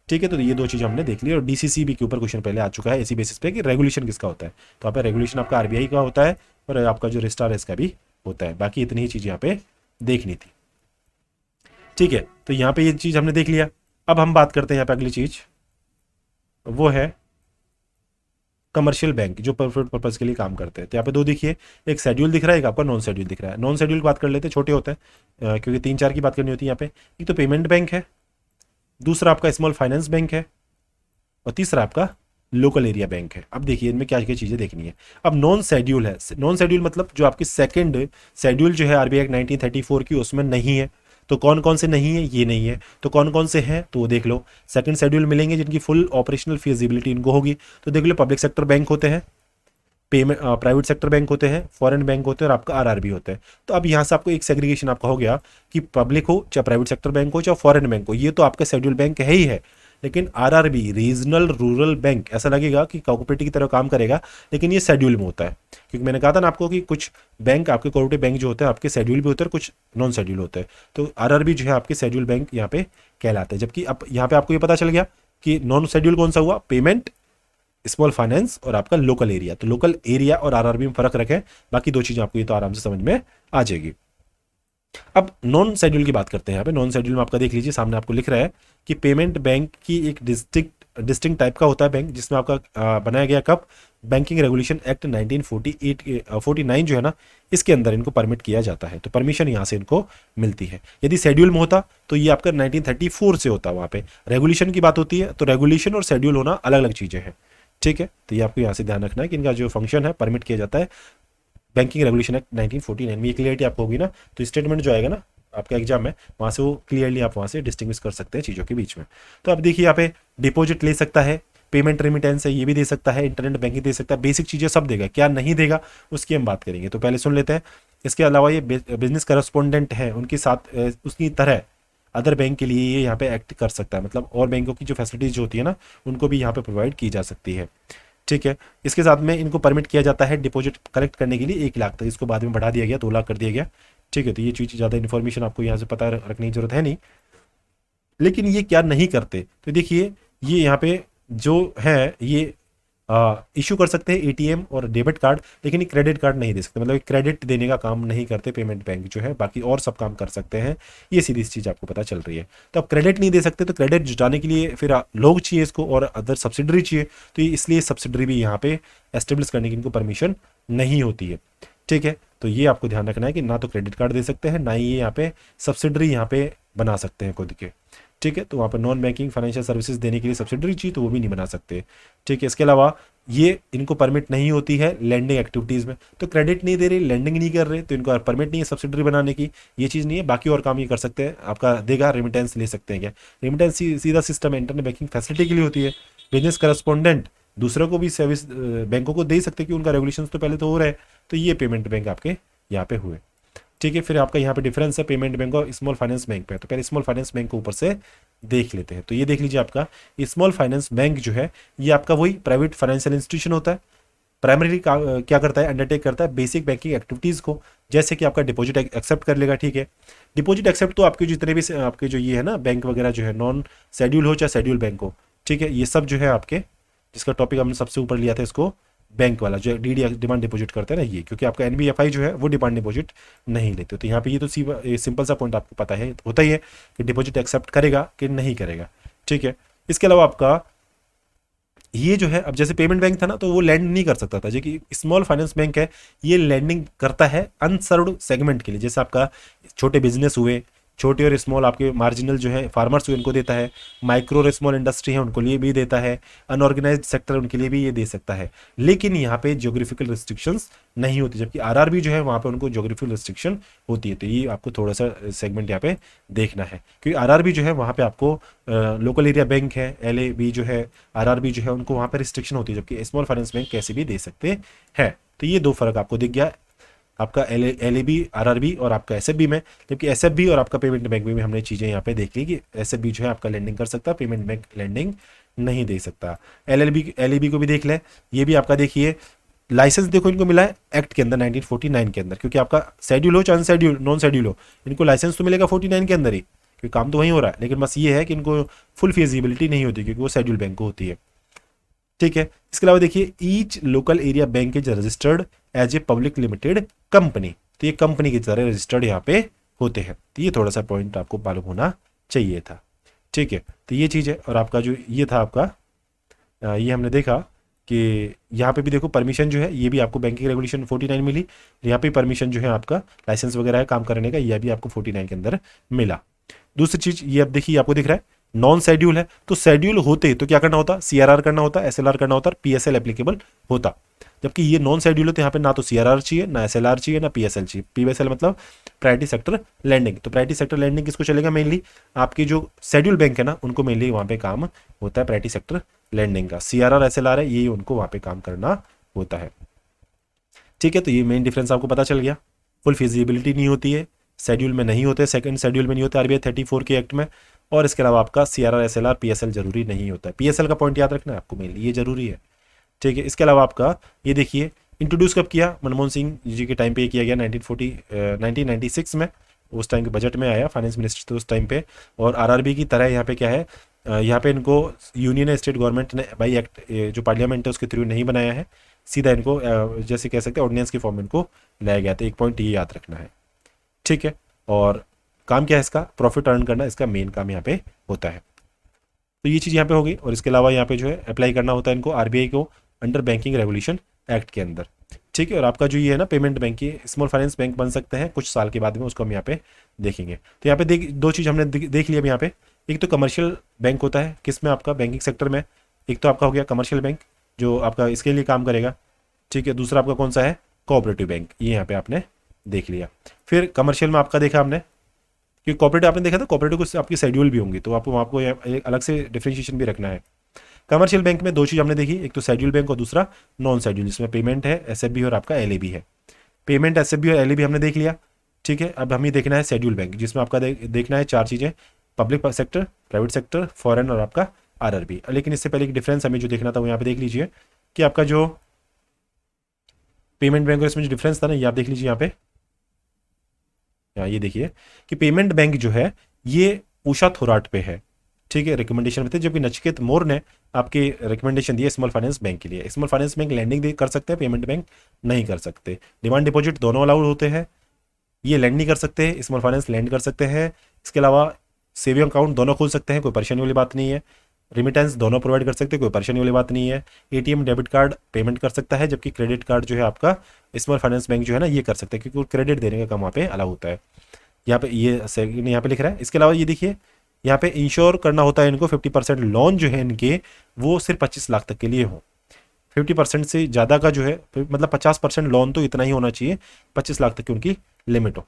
ठीक है। तो ये दो चीज़ हमने देख ली। और डीसीसीबी के ऊपर क्वेश्चन पहले आ चुका है इसी बेसिस पे कि रेगुलेशन किसका होता है, तो यहाँ पे रेगुलेशन आपका आरबीआई का होता है और आपका जो रजिस्ट्रार है इसका भी होता है। बाकी इतनी ही चीज़ यहाँ पे देखनी थी। ठीक है, तो यहाँ पे ये चीज़ हमने देख लिया। अब हम बात करते हैं यहाँ पे अगली चीज़, वो है कमर्शियल बैंक जो प्रॉफिट पर्पज के लिए काम करते हैं। तो यहाँ पे दो दिखिए, एक शेड्यूल दिख रहा है, एक आपका नॉन शेड्यूल दिख रहा है। नॉन शेड्यूल की बात कर लेते हैं, छोटे होते हैं क्योंकि 3-4 की बात करनी होती है यहाँ पे। एक तो पेमेंट बैंक है, दूसरा आपका स्मॉल फाइनेंस बैंक है, और तीसरा आपका लोकल एरिया बैंक है। अब देखिए इनमें क्या क्या चीज़ें देखनी है। अब नॉन शेड्यूल है, नॉन शेड्यूल मतलब जो आपकी सेकंड शेड्यूल जो है आरबीआई एक्ट 1934 की, उसमें नहीं है। तो कौन कौन से नहीं है, ये नहीं है। तो कौन कौन से हैं, तो वो देख लो। सेकंड शेड्यूल मिलेंगे जिनकी फुल ऑपरेशनल फीजिबिलिटी इनको होगी। तो देख लो, पब्लिक सेक्टर बैंक होते हैं, पेमेंट प्राइवेट सेक्टर बैंक होते हैं, फॉरेन बैंक होते हैं, और आपका आरआरबी होता है। तो अब यहाँ से आपको एक सेग्रीगेशन आपका हो गया कि पब्लिक हो चाहे प्राइवेट सेक्टर बैंक हो चाहे फॉरेन बैंक हो, ये तो आपका शेड्यूल बैंक है ही है। लेकिन आरआरबी रीजनल रूरल बैंक ऐसा लगेगा कि कोऑपरेटिव की तरह काम करेगा, लेकिन ये शेड्यूल में होता है। क्योंकि मैंने कहा था ना आपको कि कुछ बैंक आपके कोऑपरेटिव बैंक जो होते हैं आपके शेड्यूल भी होते हैं और कुछ नॉन शेड्यूल होते हैं। तो आरआरबी जो है आपके शेड्यूल बैंक यहाँ पे कहलाते हैं। जबकि अब यहाँ पे आपको ये पता चल गया कि नॉन शेड्यूल कौन सा हुआ, पेमेंट, स्मॉल फाइनेंस और आपका लोकल एरिया। तो लोकल एरिया और आरआरबी में फर्क रखें, बाकी दो चीजें आपको ये तो आराम से समझ में आ जाएगी। अब नॉन शेड्यूल की बात करते हैं। यहाँ पे नॉन शेड्यूल में आपका देख लीजिए, सामने आपको लिख रहा है कि पेमेंट बैंक की एक डिस्टिंक्ट टाइप का होता है बैंक, जिसमें आपका बनाया गया कब, बैंकिंग रेगुलेशन एक्ट 1949 जो है ना, इसके अंदर इनको परमिट किया जाता है। तो परमिशन यहाँ से इनको मिलती है। यदि शेड्यूल में होता तो ये आपका 1934 से होता। वहाँ पे रेगुलेशन की बात होती है, तो रेगुलेशन और शेड्यूल होना अलग अलग चीज़ें हैं। ठीक है, तो ये आपको यहाँ से ध्यान रखना है कि इनका जो फंक्शन है परमिट किया जाता है बैंकिंग रेगुलेशन एक्ट 1949 में। ये क्लियरिटी आपको होगी ना, तो स्टेटमेंट जो आएगा ना आपका एग्जाम में, वहाँ से वो क्लियरली आप वहाँ से डिस्टिंग्विश कर सकते हैं चीज़ों के बीच में। तो अब देखिए यहाँ पे डिपॉजिट ले सकता है, पेमेंट रेमिटेंस है ये भी दे सकता है, इंटरनेट बैंकिंग दे सकता है, बेसिक चीज़ें सब देगा। क्या नहीं देगा उसकी हम बात करेंगे, तो पहले सुन लेते हैं। इसके अलावा ये बिजनेस करस्पॉन्डेंट है, उनके साथ उसकी तरह अदर बैंक के लिए ये यहाँ पे एक्ट कर सकता है। मतलब और बैंकों की जो फैसिलिटीज जो होती है ना, उनको भी यहाँ पे प्रोवाइड की जा सकती है। ठीक है, इसके साथ में इनको परमिट किया जाता है डिपॉजिट कलेक्ट करने के लिए 1 लाख तक। इसको बाद में बढ़ा दिया गया, 2 लाख कर दिया गया। ठीक है, तो ये चीज़ ज़्यादा इन्फॉर्मेशन आपको यहाँ से पता रखने की जरूरत है नहीं। लेकिन ये क्या नहीं करते, तो देखिए ये यहाँ पे जो है ये इशू कर सकते हैं एटीएम और डेबिट कार्ड, लेकिन ये क्रेडिट कार्ड नहीं दे सकते। मतलब क्रेडिट देने का काम नहीं करते पेमेंट बैंक जो है, बाकी और सब काम कर सकते हैं। ये सीधी सी चीज़ आपको पता चल रही है। तो अब क्रेडिट नहीं दे सकते, तो क्रेडिट जुटाने के लिए फिर लोग चाहिए इसको, और अदर सब्सिडरी चाहिए। तो इसलिए सब्सिडरी भी यहाँ पे एस्टेब्लिश करने की इनको परमिशन नहीं होती है। ठीक है, तो ये आपको ध्यान रखना है कि ना तो क्रेडिट कार्ड दे सकते हैं, ना ही ये यहाँ पे सब्सिडरी यहाँ पे बना सकते हैं खुद के। ठीक है, तो वहाँ पर नॉन बैंकिंग फाइनेंशियल सर्विसेज देने के लिए सब्सिडरी चाहिए, तो वो भी नहीं बना सकते। ठीक है, इसके अलावा ये इनको परमिट नहीं होती है लैंडिंग एक्टिविटीज़ में। तो क्रेडिट नहीं दे रहे, लैंडिंग नहीं कर रहे, तो इनको परमिट नहीं है सब्सिडरी बनाने की, ये चीज़ नहीं है। बाकी और काम ये कर सकते हैं, आपका देगा, रेमिटेंस ले सकते हैं। क्या रेमिटेंस सीधा सिस्टम है, इंटरनेट बैंकिंग फैसिलिटी के लिए होती है। बिजनेस करस्पॉन्डेंट दूसरों को भी सर्विस बैंकों को दे सकते हैं, कि उनका रेगुलेशन तो पहले तो हो रहा है। तो ये पेमेंट बैंक आपके यहाँ पे हुए। ठीक है, फिर आपका यहाँ पे डिफरेंस है पेमेंट बैंक और स्मॉल फाइनेंस बैंक पे। तो पहले स्मॉल फाइनेंस बैंक को ऊपर से देख लेते हैं। तो ये देख लीजिए, आपका स्मॉल फाइनेंस बैंक जो है ये आपका वही प्राइवेट फाइनेंशियल इंस्टीट्यूशन होता है। प्राइमरीली क्या करता है, अंडरटेक करता है बेसिक बैंकिंग एक्टिविटीज़ को, जैसे कि आपका डिपॉजिट एक्सेप्ट कर लेगा। ठीक है, डिपॉजिट एक्सेप्ट तो आपके जितने भी आपके जो ये है ना बैंक वगैरह जो है, नॉन शेड्यूल हो चाहे शेड्यूल बैंक हो, ठीक है, ये सब जो है आपके, जिसका टॉपिक हमने सबसे ऊपर लिया था इसको, बैंक वाला जो डीडी डिमांड डिपॉजिट करते हैं ना ये, क्योंकि आपका एनबीएफआई जो है वो डिमांड डिपॉजिट नहीं लेते। तो यहाँ पे ये तो सिंपल सा पॉइंट आपको पता है, होता ही है कि डिपॉजिट एक्सेप्ट करेगा कि नहीं करेगा। ठीक है, इसके अलावा आपका ये जो है, अब जैसे पेमेंट बैंक था ना, तो वो लैंड नहीं कर सकता था, जो कि स्मॉल फाइनेंस बैंक है ये लैंडिंग करता है अनसर्व्ड सेगमेंट के लिए। जैसे आपका छोटे बिजनेस हुए, छोटे और स्मॉल आपके मार्जिनल जो है फार्मर्स हुए, उनको देता है। माइक्रो और स्मॉल इंडस्ट्री है उनको लिए भी देता है। अनऑर्गेनाइज्ड सेक्टर उनके लिए भी ये दे सकता है। लेकिन यहाँ पे ज्योग्राफिकल रिस्ट्रिक्शंस नहीं होती, जबकि आरआरबी जो है वहाँ पे उनको ज्योग्राफिकल रिस्ट्रिक्शन होती है। तो ये आपको थोड़ा सा सेगमेंट यहाँ पे देखना है, क्योंकि आरआरबी जो है वहाँ पे आपको लोकल एरिया बैंक है, एलएबी जो है, आरआरबी जो है, उनको वहाँ पे रिस्ट्रिक्शन होती है, जबकि स्मॉल फाइनेंस बैंक कैसे भी दे सकते हैं। तो ये दो फर्क आपको दिख गया, आपका एलएबी आरआरबी और आपका एसएफबी में। जबकि एसएफबी और आपका पेमेंट बैंक में हमने चीज़ें यहाँ पे देख ली कि एसएफबी जो है आपका लैंडिंग कर सकता है, पेमेंट बैंक लैंडिंग नहीं दे सकता। एलएबी को भी देख ले, ये भी आपका देखिए लाइसेंस देखो इनको मिला है एक्ट के अंदर 1949 के अंदर, क्योंकि आपका शेड्यूल हो चाहे अनशेड्यूल नॉन शेड्यूल हो, इनको लाइसेंस तो मिलेगा 49 के अंदर ही, क्योंकि काम तो वहीं हो रहा है। लेकिन बस ये है कि इनको फुल फिजिबिलिटी नहीं होती, क्योंकि वो शेड्यूल बैंक को होती है। ठीक है, इसके अलावा देखिए each local area bank is registered as a public limited company. तो ये कंपनी की तरह रजिस्टर्ड यहाँ पे होते हैं। तो ये थोड़ा सा पॉइंट आपको मालूम होना चाहिए था। ठीक है, तो ये चीज़ है। और आपका जो ये था आपका ये हमने देखा कि यहाँ पे भी देखो परमिशन जो है ये भी आपको बैंकिंग रेगुलेशन 49 मिली। यहाँ पे परमिशन जो है आपका लाइसेंस वगैरह है काम करने का, यह भी आपको 49 के अंदर मिला। दूसरी चीज़ ये अब देखिए आपको दिख रहा है नॉन शेड्यूल है, तो शेड्यूल होते तो क्या करना होता, सीआरआर करना होता, एसएलआर करना होता और पीएसएल एप्लीकेबल होता। जबकि ये नॉन शेड्यूल है तो यहाँ पे ना तो सीआरआर चाहिए, ना एसएलआर चाहिए, ना पीएसएल चाहिए। पीएसएल मतलब प्रायोरिटी सेक्टर लैंडिंग। तो प्रायोरिटी सेक्टर लैंडिंग किसको चलेगा, मेनली आपकी जो शेड्यूल बैंक है ना उनको मेनली वहाँ पे काम होता है प्रायोरिटी सेक्टर लैंडिंग का। सीआरआर एसएलआर है ये उनको वहाँ पे काम करना होता है। ठीक है, तो ये मेन डिफरेंस आपको पता चल गया। फुल फिजिबिलिटी नहीं होती है, शेड्यूल में नहीं होते, सेकंड शेड्यूल में नहीं होते आरबीआई 34 के एक्ट में। और इसके अलावा आपका सीआरआर एसएलआर पीएसएल जरूरी नहीं होता है। पीएसएल का पॉइंट याद रखना है आपको, मेनली ये जरूरी है। ठीक है, इसके अलावा आपका ये देखिए इंट्रोड्यूस कब किया, मनमोहन सिंह जी के टाइम पे किया गया 1996 में। उस टाइम के बजट में आया, फाइनेंस मिनिस्टर थे उस टाइम पे। और आरआरबी की तरह यहाँ पे क्या है, यहाँ पे इनको यूनियन स्टेट गवर्नमेंट ने बाई एक्ट जो पार्लियामेंट है उसके थ्रू नहीं बनाया है, सीधा इनको जैसे कह सकते हैं ऑर्डिनेंस के फॉर्म में इनको लाया गया था। एक पॉइंट ये याद रखना है। ठीक है, और काम क्या है इसका, प्रॉफिट अर्न करना इसका मेन काम यहाँ पे होता है। तो ये चीज़ यहाँ पे हो गई। और इसके अलावा यहाँ पे जो है अप्लाई करना होता है इनको आरबीआई को अंडर बैंकिंग रेगुलेशन एक्ट के अंदर। ठीक है, और आपका जो ये है ना पेमेंट बैंक, ये स्मॉल फाइनेंस बैंक बन सकते हैं कुछ साल के बाद में, उसको हम यहाँ पे देखेंगे। तो यहाँ पे दो चीज़ हमने देख लिया अब यहाँ पे। एक तो कमर्शियल बैंक होता है किसमें, आपका बैंकिंग सेक्टर में। एक तो आपका हो गया कमर्शियल बैंक जो आपका इसके लिए काम करेगा। ठीक है, दूसरा आपका कौन सा है, कोऑपरेटिव बैंक, ये यहाँ पे आपने देख लिया। फिर कमर्शियल में आपका देखा हमने कि कोऑपरेटिव आपने देखा था, कोऑपरेटिव को आपकी शेड्यूल भी होंगी, तो आपको एक अलग से डिफरेंशिएशन भी रखना है। कमर्शियल बैंक में दो चीज़ हमने देखी, एक तो शेड्यूल बैंक और दूसरा नॉन शेड्यूल, जिसमें पेमेंट है, एसएफबी और आपका एलएबी है। पेमेंट, एसएफबी और एलएबी हमने देख लिया। ठीक है, अब हमें देखना है शेड्यूल बैंक, जिसमें आपका देखना है चार चीज़ें, public sector, private sector, foreign और आपका आरआरबी। लेकिन इससे पहले एक डिफरेंस हमें जो देखना था वो यहाँ पे देख लीजिए कि आपका जो पेमेंट बैंक और इसमें जो डिफरेंस था ना, ये आप देख लीजिए यहाँ पे। ये देखिए कि पेमेंट बैंक जो है ये उषा थोराट पे है। ठीक है, रिकमेंडेशन में थे, जबकि नचिकेत मोर ने आपके रिकमेंडेशन दिए स्मॉल फाइनेंस बैंक के लिए। स्मॉल फाइनेंस बैंक लैंडिंग कर सकते हैं, पेमेंट बैंक नहीं कर सकते। डिमांड डिपॉजिट दोनों अलाउड होते हैं, ये लैंड नहीं कर सकते, स्मॉल फाइनेंस लैंड कर सकते हैं। इसके अलावा सेविंग अकाउंट दोनों खोल सकते हैं, कोई परेशानी वाली बात नहीं है। रिमिटेंस दोनों प्रोवाइड कर सकते हैं, कोई परेशानी वाली बात नहीं है। एटीएम डेबिट कार्ड पेमेंट कर सकता है, जबकि क्रेडिट कार्ड जो है आपका स्मॉल फाइनेंस बैंक जो है ना ये कर सकते हैं, क्योंकि क्रेडिट देने का काम वहाँ पे अलाउ होता है। यहाँ पे ये यहाँ पे लिख रहा है। इसके अलावा ये देखिए यहाँ पे इंश्योर करना होता है इनको 50% लोन जो है इनके वो सिर्फ 25 लाख तक के लिए हो। 50% से ज़्यादा का जो है मतलब 50% लोन तो इतना ही होना चाहिए, 25 लाख तक की उनकी लिमिट हो।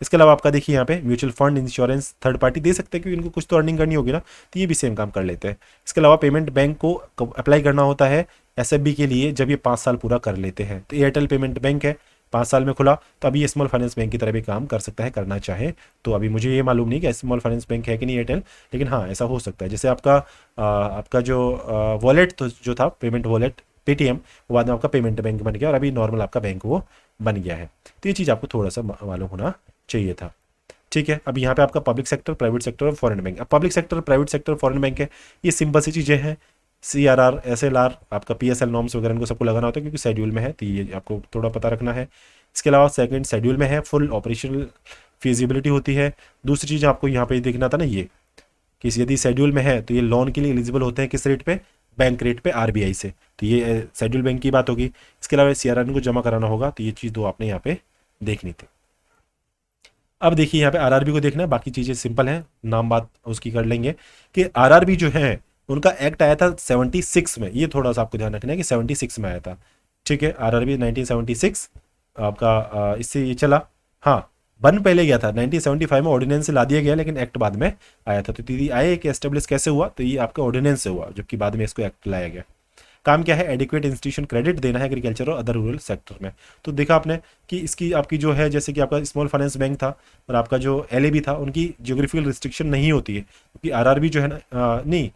इसके अलावा आपका देखिए यहाँ पे mutual fund, insurance third party दे सकते हैं, क्योंकि इनको कुछ तो अर्निंग करनी होगी ना, तो ये भी सेम काम कर लेते हैं। इसके अलावा पेमेंट बैंक को अप्लाई करना होता है एसएफबी के लिए जब ये 5 साल पूरा कर लेते हैं। तो एयरटेल पेमेंट बैंक है, 5 साल में खुला, तो अभी ये स्मॉल फाइनेंस बैंक की तरह भी काम कर सकता है करना चाहे तो। अभी मुझे ये मालूम नहीं कि स्मॉल फाइनेंस बैंक है कि नहीं एयरटेल, लेकिन हाँ ऐसा हो सकता है। जैसे आपका जो वॉलेट तो जो था पेमेंट वॉलेट पेटीएम, वो बाद में आपका पेमेंट बैंक बन गया और अभी नॉर्मल आपका बैंक वो बन गया है। तो ये चीज़ आपको थोड़ा सा मालूम होना चाहिए था। ठीक है, अब यहाँ पे आपका पब्लिक सेक्टर, प्राइवेट सेक्टर और फॉरेन बैंक। अब public sector, private sector, foreign bank है, ये सिंपल सी चीज़ें हैं। सीआरआर, एसएलआर, आपका पीएसएल नॉर्म्स वगैरह इनको सबको लगाना होता है, क्योंकि शेड्यूल में है, तो ये आपको थोड़ा पता रखना है। इसके अलावा सेकंड शेड्यूल में है, फुल ऑपरेशनल फिजिबिलिटी होती है। दूसरी चीज़ आपको यहाँ पे देखना था ना ये कि यदि शेड्यूल में है तो ये लोन के लिए एलिजिबल होते हैं किस रेट पे, बैंक रेट पे आरबीआई से। तो ये शेड्यूल बैंक की बात होगी। इसके अलावा सीआरआर को जमा कराना होगा, तो ये चीज़ दो आपने यहाँ पे देखनी थी। अब देखिए यहाँ पे आरआरबी को देखना है, बाकी चीज़ें सिंपल हैं, नाम बात उसकी कर लेंगे कि आरआरबी जो है उनका एक्ट आया था 76 में। ये थोड़ा सा आपको ध्यान रखना है कि 76 में आया था। ठीक है, आरआरबी 1976 आपका इससे ये चला। हाँ, बन पहले गया था 1975 में, ऑर्डिनेंस से ला दिया गया, लेकिन एक्ट बाद में आया था। तो दीदी आए कि एस्टेब्लिश कैसे हुआ, तो ये आपका ऑर्डिनेंस से हुआ, जबकि बाद में इसको एक्ट लाया गया। काम क्या है, एडिक्वेट इंस्टीट्यूशन क्रेडिट देना है एग्रीकल्चर और अदर रूरल सेक्टर में। तो देखा आपने कि इसकी आपकी जो है जैसे कि आपका स्मॉल फाइनेंस बैंक था और आपका जो एलएबी था, उनकी ज्योग्राफिकल रिस्ट्रिक्शन नहीं होती है, क्योंकि आरआरबी जो है ना नहीं,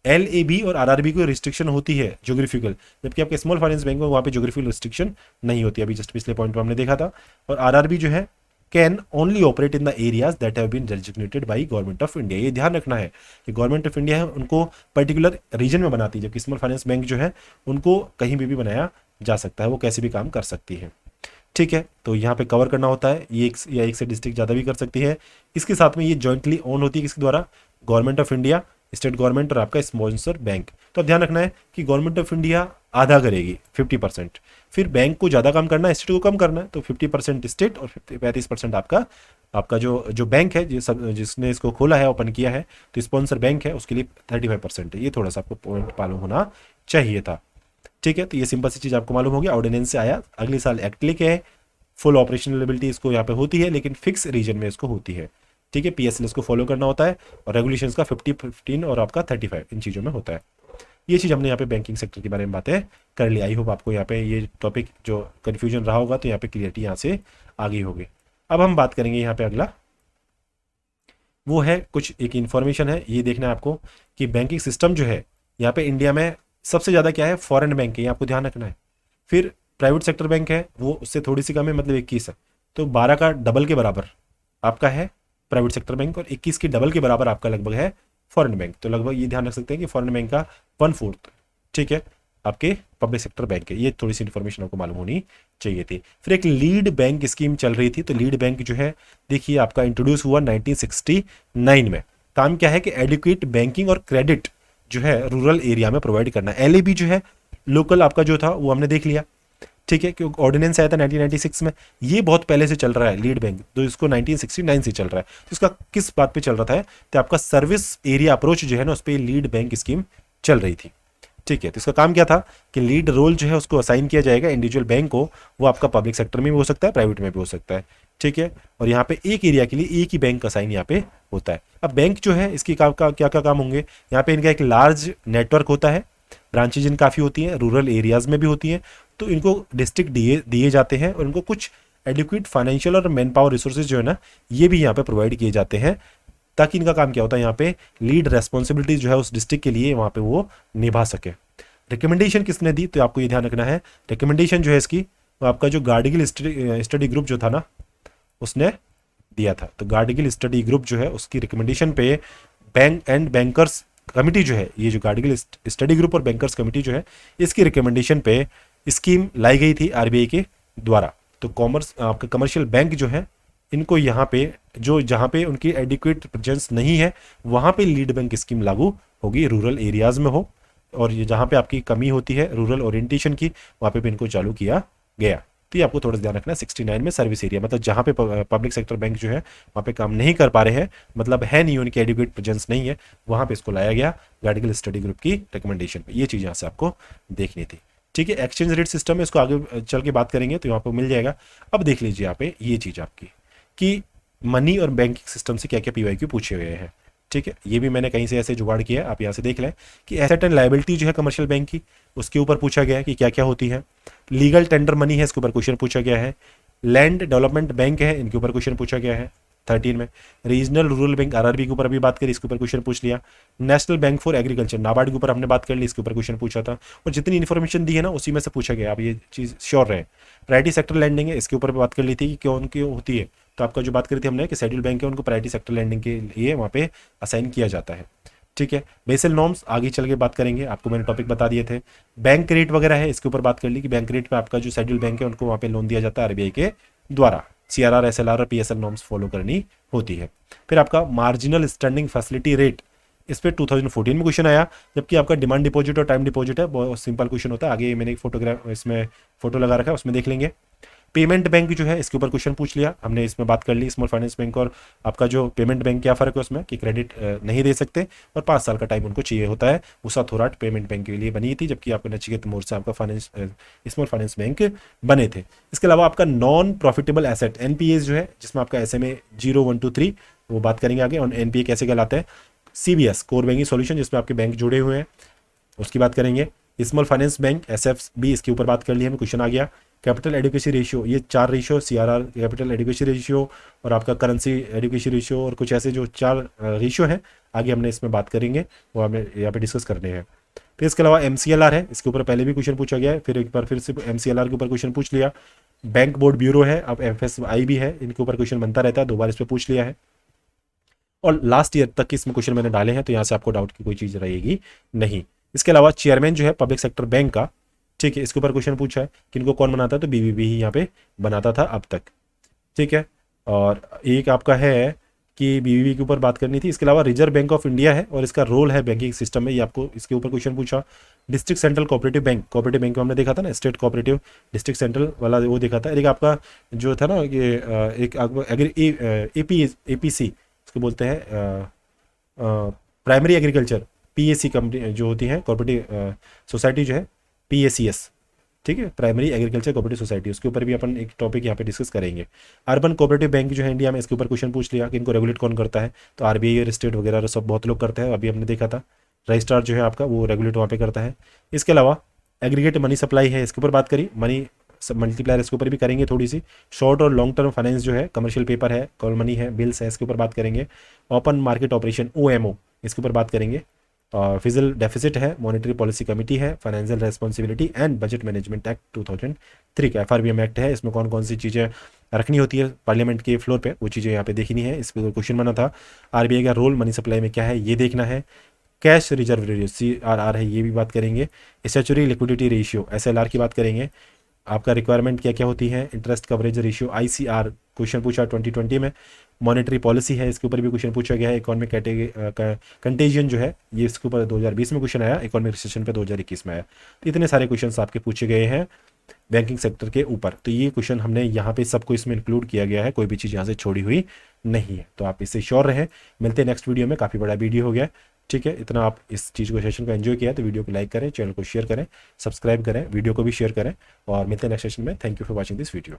एलएबी और आरआरबी को रिस्ट्रिक्शन होती है ज्योग्राफिकल, जबकि आपके स्मॉल फाइनेंस बैंक में वहाँ पे ज्योग्राफिकल रिस्ट्रिक्शन नहीं होती। अभी जस्ट पिछले पॉइंट में हमने देखा था। और आरआरबी जो है can only operate in the areas that have been designated by Government of India. ये ध्यान रखना है कि गवर्नमेंट ऑफ इंडिया है उनको पर्टिकुलर रीजन में बनाती है, जबकि स्मॉल फाइनेंस बैंक जो है उनको कहीं भी बनाया जा सकता है, वो कैसे भी काम कर सकती है। ठीक है, तो यहाँ पे कवर करना होता है, ये एक या एक से डिस्ट्रिक्ट ज़्यादा भी कर सकती है। इसके साथ में ये जॉइंटली ओन होती है किसके द्वारा, government of India, state government और आपका स्पॉन्सर बैंक। तो अब ध्यान रखना है कि गवर्नमेंट ऑफ इंडिया आधा करेगी 50%, फिर बैंक को ज़्यादा काम करना है, स्टेट को कम करना है, तो 50% स्टेट और 35% आपका आपका जो बैंक है जिसने इसको खोला है, ओपन किया है, तो स्पॉन्सर बैंक है, उसके लिए 35% है। ये थोड़ा सा आपको पॉइंट मालूम होना चाहिए था। ठीक है, तो ये सिंपल सी चीज़ आपको मालूम होगी। ऑर्डिनेंस से आया, अगले साल एक्ट लेके है, फुल ऑपरेशनलिटी इसको यहाँ पे होती है, लेकिन फिक्स रीजन में इसको होती है। ठीक है, पीएसएल को फॉलो करना होता है और रेगुलेशंस का 50, 15 और आपका 35 इन चीज़ों में होता है। ये चीज़ हमने यहाँ पे बैंकिंग सेक्टर के बारे में बातें कर ली। आई होप आपको यहाँ पे ये टॉपिक जो कन्फ्यूजन रहा होगा तो यहाँ पे क्लियरिटी यहाँ से आ गई होगी। अब हम बात करेंगे यहाँ पे अगला, वो है कुछ एक इन्फॉर्मेशन है, ये देखना है आपको कि बैंकिंग सिस्टम जो है यहाँ पे इंडिया में सबसे ज़्यादा क्या है, फॉरेन बैंक है, ये आपको ध्यान रखना है। फिर प्राइवेट सेक्टर बैंक है, वो उससे थोड़ी सी कम है, मतलब 21 है, तो 12 का डबल के बराबर आपका है प्राइवेट सेक्टर बैंक और 21 की डबल के बराबर आपका लगभग है फॉरेन बैंक। तो लगभग ये ध्यान रख सकते हैं कि फॉरेन बैंक का 1/4 ठीक है आपके पब्लिक सेक्टर बैंक है। ये थोड़ी सी इन्फॉर्मेशन आपको मालूम होनी चाहिए थी। फिर एक लीड बैंक स्कीम चल रही थी, तो लीड बैंक जो है देखिए आपका इंट्रोड्यूस हुआ 1969 में। काम क्या है कि एडुकेट बैंकिंग और क्रेडिट जो है रूरल एरिया में प्रोवाइड करना। एलएबी जो है लोकल आपका जो था वो हमने देख लिया, ठीक है, क्योंकि ऑर्डिनेंस आया था 1996 में, ये बहुत पहले से चल रहा है लीड बैंक, तो इसको 1969 से चल रहा है। तो इसका किस बात पे चल रहा था, तो आपका सर्विस एरिया अप्रोच जो है ना, उस पर लीड बैंक स्कीम चल रही थी। ठीक है, तो इसका काम क्या था कि लीड रोल जो है उसको असाइन किया जाएगा इंडिविजुअल बैंक को, वो आपका पब्लिक सेक्टर में भी हो सकता है, प्राइवेट में भी हो सकता है। ठीक है, और यहाँ पे एक एरिया के लिए एक ही बैंक का साइन यहाँ पे होता है। अब बैंक जो है इसकी क्या क्या काम होंगे, यहाँ पे इनका एक लार्ज नेटवर्क होता है, ब्रांचेज इन काफ़ी होती हैं, रूरल एरियाज में भी होती हैं, तो इनको डिस्ट्रिक्ट दिए जाते हैं और इनको कुछ एडिक्वेट फाइनेंशियल और मैन पावर रिसोर्सेज जो है ना, ये भी यहाँ पे प्रोवाइड किए जाते हैं, ताकि इनका काम क्या होता है, यहाँ पे लीड रेस्पॉन्सिबिलिटी जो है उस डिस्ट्रिक्ट के लिए वहाँ पे वो निभा सके। रिकमेंडेशन किसने दी, तो आपको ये ध्यान रखना है, रिकमेंडेशन जो है इसकी वो आपका जो गार्डिगिल स्टडी ग्रुप जो था ना, उसने दिया था। तो गार्डिगिल स्टडी ग्रुप जो है उसकी रिकमेंडेशन पे बैंक एंड बैंकर्स कमिटी जो है, ये जो गार्डिगिल स्टडी ग्रुप और बैंकर्स कमिटी जो है, इसकी रिकमेंडेशन पे स्कीम लाई गई थी आरबीआई के द्वारा। तो कॉमर्स आपका कमर्शियल बैंक जो है, इनको यहाँ पे जो जहाँ पे उनकी एडिक्वेट प्रेजेंस नहीं है, वहाँ पे लीड बैंक स्कीम लागू होगी, रूरल एरियाज में हो, और ये जहाँ पे आपकी कमी होती है रूरल ओरिएंटेशन की, वहाँ पे भी इनको चालू किया गया। तो ये आपको थोड़ा सा ध्यान रखना है। 69 में सर्विस एरिया, मतलब जहाँ पे पब्लिक सेक्टर बैंक जो है वहाँ पे काम नहीं कर पा रहे हैं, मतलब है नहीं, उनकी एडिक्वेट प्रेजेंस नहीं है, वहाँ पे इसको लाया गया गार्डिगल स्टडी ग्रुप की रिकमेंडेशन पे। ये चीज़ यहाँ से आपको देखनी थी। ठीक है, एक्सचेंज रेट सिस्टम है, इसको आगे चल के बात करेंगे तो यहाँ पर मिल जाएगा। अब देख लीजिए यहाँ पे ये चीज़ आपकी कि मनी और बैंकिंग सिस्टम से क्या क्या पीवाईक्यू पूछे गए हैं। ठीक है, ये भी मैंने कहीं से ऐसे जुगाड़ किया है, आप यहाँ से देख लें कि एसेट एंड लायबिलिटी जो है कमर्शियल बैंक की, उसके ऊपर पूछा गया है कि क्या क्या होती है। लीगल टेंडर मनी है, इसके ऊपर क्वेश्चन पूछा गया है। लैंड डेवलपमेंट बैंक है, इनके ऊपर क्वेश्चन पूछा गया है 13 में। रीजनल रूरल बैंक आरआरबी के ऊपर अभी बात करी, इसके ऊपर क्वेश्चन पूछ लिया। National bank for agriculture NABARD के ऊपर हमने बात कर ली, इसके ऊपर क्वेश्चन पूछा था। और जितनी इन्फॉर्मेशन दी है ना उसी में से पूछा गया, आप ये चीज़ श्योर रहे। प्रायोरिटी सेक्टर लैंडिंग है, इसके ऊपर बात कर ली थी कि क्यों उनकी होती है, तो आपका जो बात करी थी हमने कि शेड्यूल बैंक है, उनको प्रायोरिटी सेक्टर लैंडिंग के लिए वहाँ पे असाइन किया जाता है। ठीक है, बेसल नॉर्म्स आगे चल के बात करेंगे, आपको मैंने टॉपिक बता दिए थे। बैंक रेट वगैरह है, इसके ऊपर बात कर ली कि बैंक रेट पे आपका जो शेड्यूल बैंक है उनको वहाँ पे लोन दिया जाता है आरबीआई के द्वारा। सीआरआर, एसएलआर और पीएसएल नॉर्म्स फॉलो करनी होती है। फिर आपका मार्जिनल स्टैंडिंग फैसिलिटी रेट, इस पर 2014 में क्वेश्चन आया, जबकि आपका डिमांड डिपॉजिट और टाइम डिपॉजिट है, बहुत सिंपल क्वेश्चन होता है। आगे मैंने एक फोटोग्राफ इसमें फोटो लगा रखा है, उसमें देख लेंगे। पेमेंट बैंक जो है इसके ऊपर क्वेश्चन पूछ लिया हमने, इसमें बात कर ली स्मॉल फाइनेंस बैंक और आपका जो पेमेंट बैंक क्या फ़र्क है उसमें, कि क्रेडिट नहीं दे सकते और 5 साल का टाइम उनको चाहिए होता है। उषा थोराट पेमेंट बैंक के लिए बनी थी, जबकि आपका नचिकेत मोर्चा आपका फाइनेंस स्मॉल फाइनेंस बैंक बने थे। इसके अलावा आपका नॉन प्रॉफिटेबल एसेट एनपीए जो है, जिसमें आपका एसएमए 0, 1, 2, 3 वो बात करेंगे आगे, और एनपीए कैसे कहलाता है। सीबीएस कोर बैंकिंग सॉल्यूशन, जिसमें आपके बैंक जुड़े हुए हैं, उसकी बात करेंगे। स्मॉल फाइनेंस बैंक एसएफबी, इसके ऊपर बात कर ली हमें, क्वेश्चन आ गया। कैपिटल एडुकेसी रेशियो, ये 4 ratio, CRR, capital adequacy ratio और आपका करेंसी एडुकेसी रेशियो और कुछ ऐसे जो 4 रेशियो हैं, आगे हमने इसमें बात करेंगे, वो हमें यहाँ पे डिस्कस करने हैं। फिर इसके अलावा एमसीएलआर है, इसके ऊपर पहले भी क्वेश्चन पूछा गया है, फिर एक बार फिर से एमसीएलआर के ऊपर क्वेश्चन पूछ लिया। बैंक बोर्ड ब्यूरो है, अब एफएसआई भी है, इनके ऊपर क्वेश्चन बनता रहता है, 2 बार इस पर पूछ लिया है। और लास्ट ईयर तक इसमें क्वेश्चन मैंने डाले हैं, तो यहाँ से आपको डाउट की कोई चीज़ रहेगी नहीं। इसके अलावा चेयरमैन जो है पब्लिक सेक्टर बैंक का, ठीक है, इसके ऊपर क्वेश्चन पूछा है कि इनको कौन बनाता है, तो बीबीबी ही यहाँ पे बनाता था अब तक। ठीक है, और एक आपका है कि बीबीबी के ऊपर बात करनी थी। इसके अलावा रिजर्व बैंक ऑफ इंडिया है और इसका रोल है बैंकिंग सिस्टम में, ये आपको इसके ऊपर क्वेश्चन पूछा। District central cooperative bank, cooperative bank में हमने देखा था ना, स्टेट कोऑपरेटिव डिस्ट्रिक्ट सेंट्रल वाला वो देखा था। एक आपका जो था ना ये एक एपीसी इसको बोलते हैं, प्राइमरी एग्रीकल्चर, पीएसी कंपनी जो होती है कोऑपरेटिव सोसाइटी जो है पीएसीएस, ठीक है, प्राइमरी एग्रीकल्चर कोऑपरेटिव सोसाइटी, उसके ऊपर भी अपन एक टॉपिक यहाँ पे डिस्कस करेंगे। अर्बन कोऑपरेटिव बैंक जो है इंडिया में, इसके ऊपर क्वेश्चन पूछ लिया कि इनको रेगुलेट कौन करता है, तो आरबीआई और स्टेट वगैरह सब बहुत लोग करते हैं, अभी हमने देखा था। रजिस्ट्रार जो है आपका वो रेगुलेट वहाँ पे करता है। इसके अलावा एग्रीगेट मनी सप्लाई है, इसके ऊपर बात करी, मनी मल्टीप्लायर इसके ऊपर भी करेंगे थोड़ी सी। शॉर्ट और लॉन्ग टर्म फाइनेंस जो है, कमर्शियल पेपर है, कॉल मनी है, बिल्स है, इसके ऊपर बात करेंगे। ओपन मार्केट ऑपरेशन ओएमओ, इसके ऊपर बात करेंगे। और फिजिकल डेफिसिट है, मॉनेटरी पॉलिसी कमेटी है, financial responsibility and budget management act 2003 का एफआरबीएम एक्ट है, इसमें कौन कौन सी चीज़ें रखनी होती है पार्लियामेंट के फ्लोर पे, वो चीज़ें यहाँ पे देखनी है। इस पर क्वेश्चन बना था। आरबीआई का रोल मनी सप्लाई में क्या है, ये देखना है। कैश रिजर्व रेशियो CRR है, ये भी बात करेंगे। स्टैच्यूटरी लिक्विडिटी रेशियो SLR की बात करेंगे। आपका रिक्वायरमेंट क्या क्या होती है, interest coverage ratio ICR question पूछा 2020 में। मॉनेटरी पॉलिसी है, इसके ऊपर भी क्वेश्चन पूछा गया है। इकोनॉमिक कंटेजियन जो है, ये इसके ऊपर 2020 में क्वेश्चन आया, इकोनॉमिक रिसेशन पे 2021 में आया। तो इतने सारे क्वेश्चन आपके पूछे गए हैं बैंकिंग सेक्टर के ऊपर। तो ये क्वेश्चन हमने यहाँ पे सबको इसमें इंक्लूड किया गया है, कोई भी चीज़ यहाँ से छोड़ी हुई नहीं है। तो आप इससे श्योर रहें। मिलते हैं नेक्स्ट वीडियो में, काफ़ी बड़ा वीडियो हो गया, ठीक है। इतना आप इस चीज़ को, सेशन को एंजॉय किया तो वीडियो को लाइक करें, चैनल को शेयर करें, सब्सक्राइब करें, वीडियो को भी शेयर करें, और मिलते हैं नेक्स्ट सेशन में। Thank you for watching this video.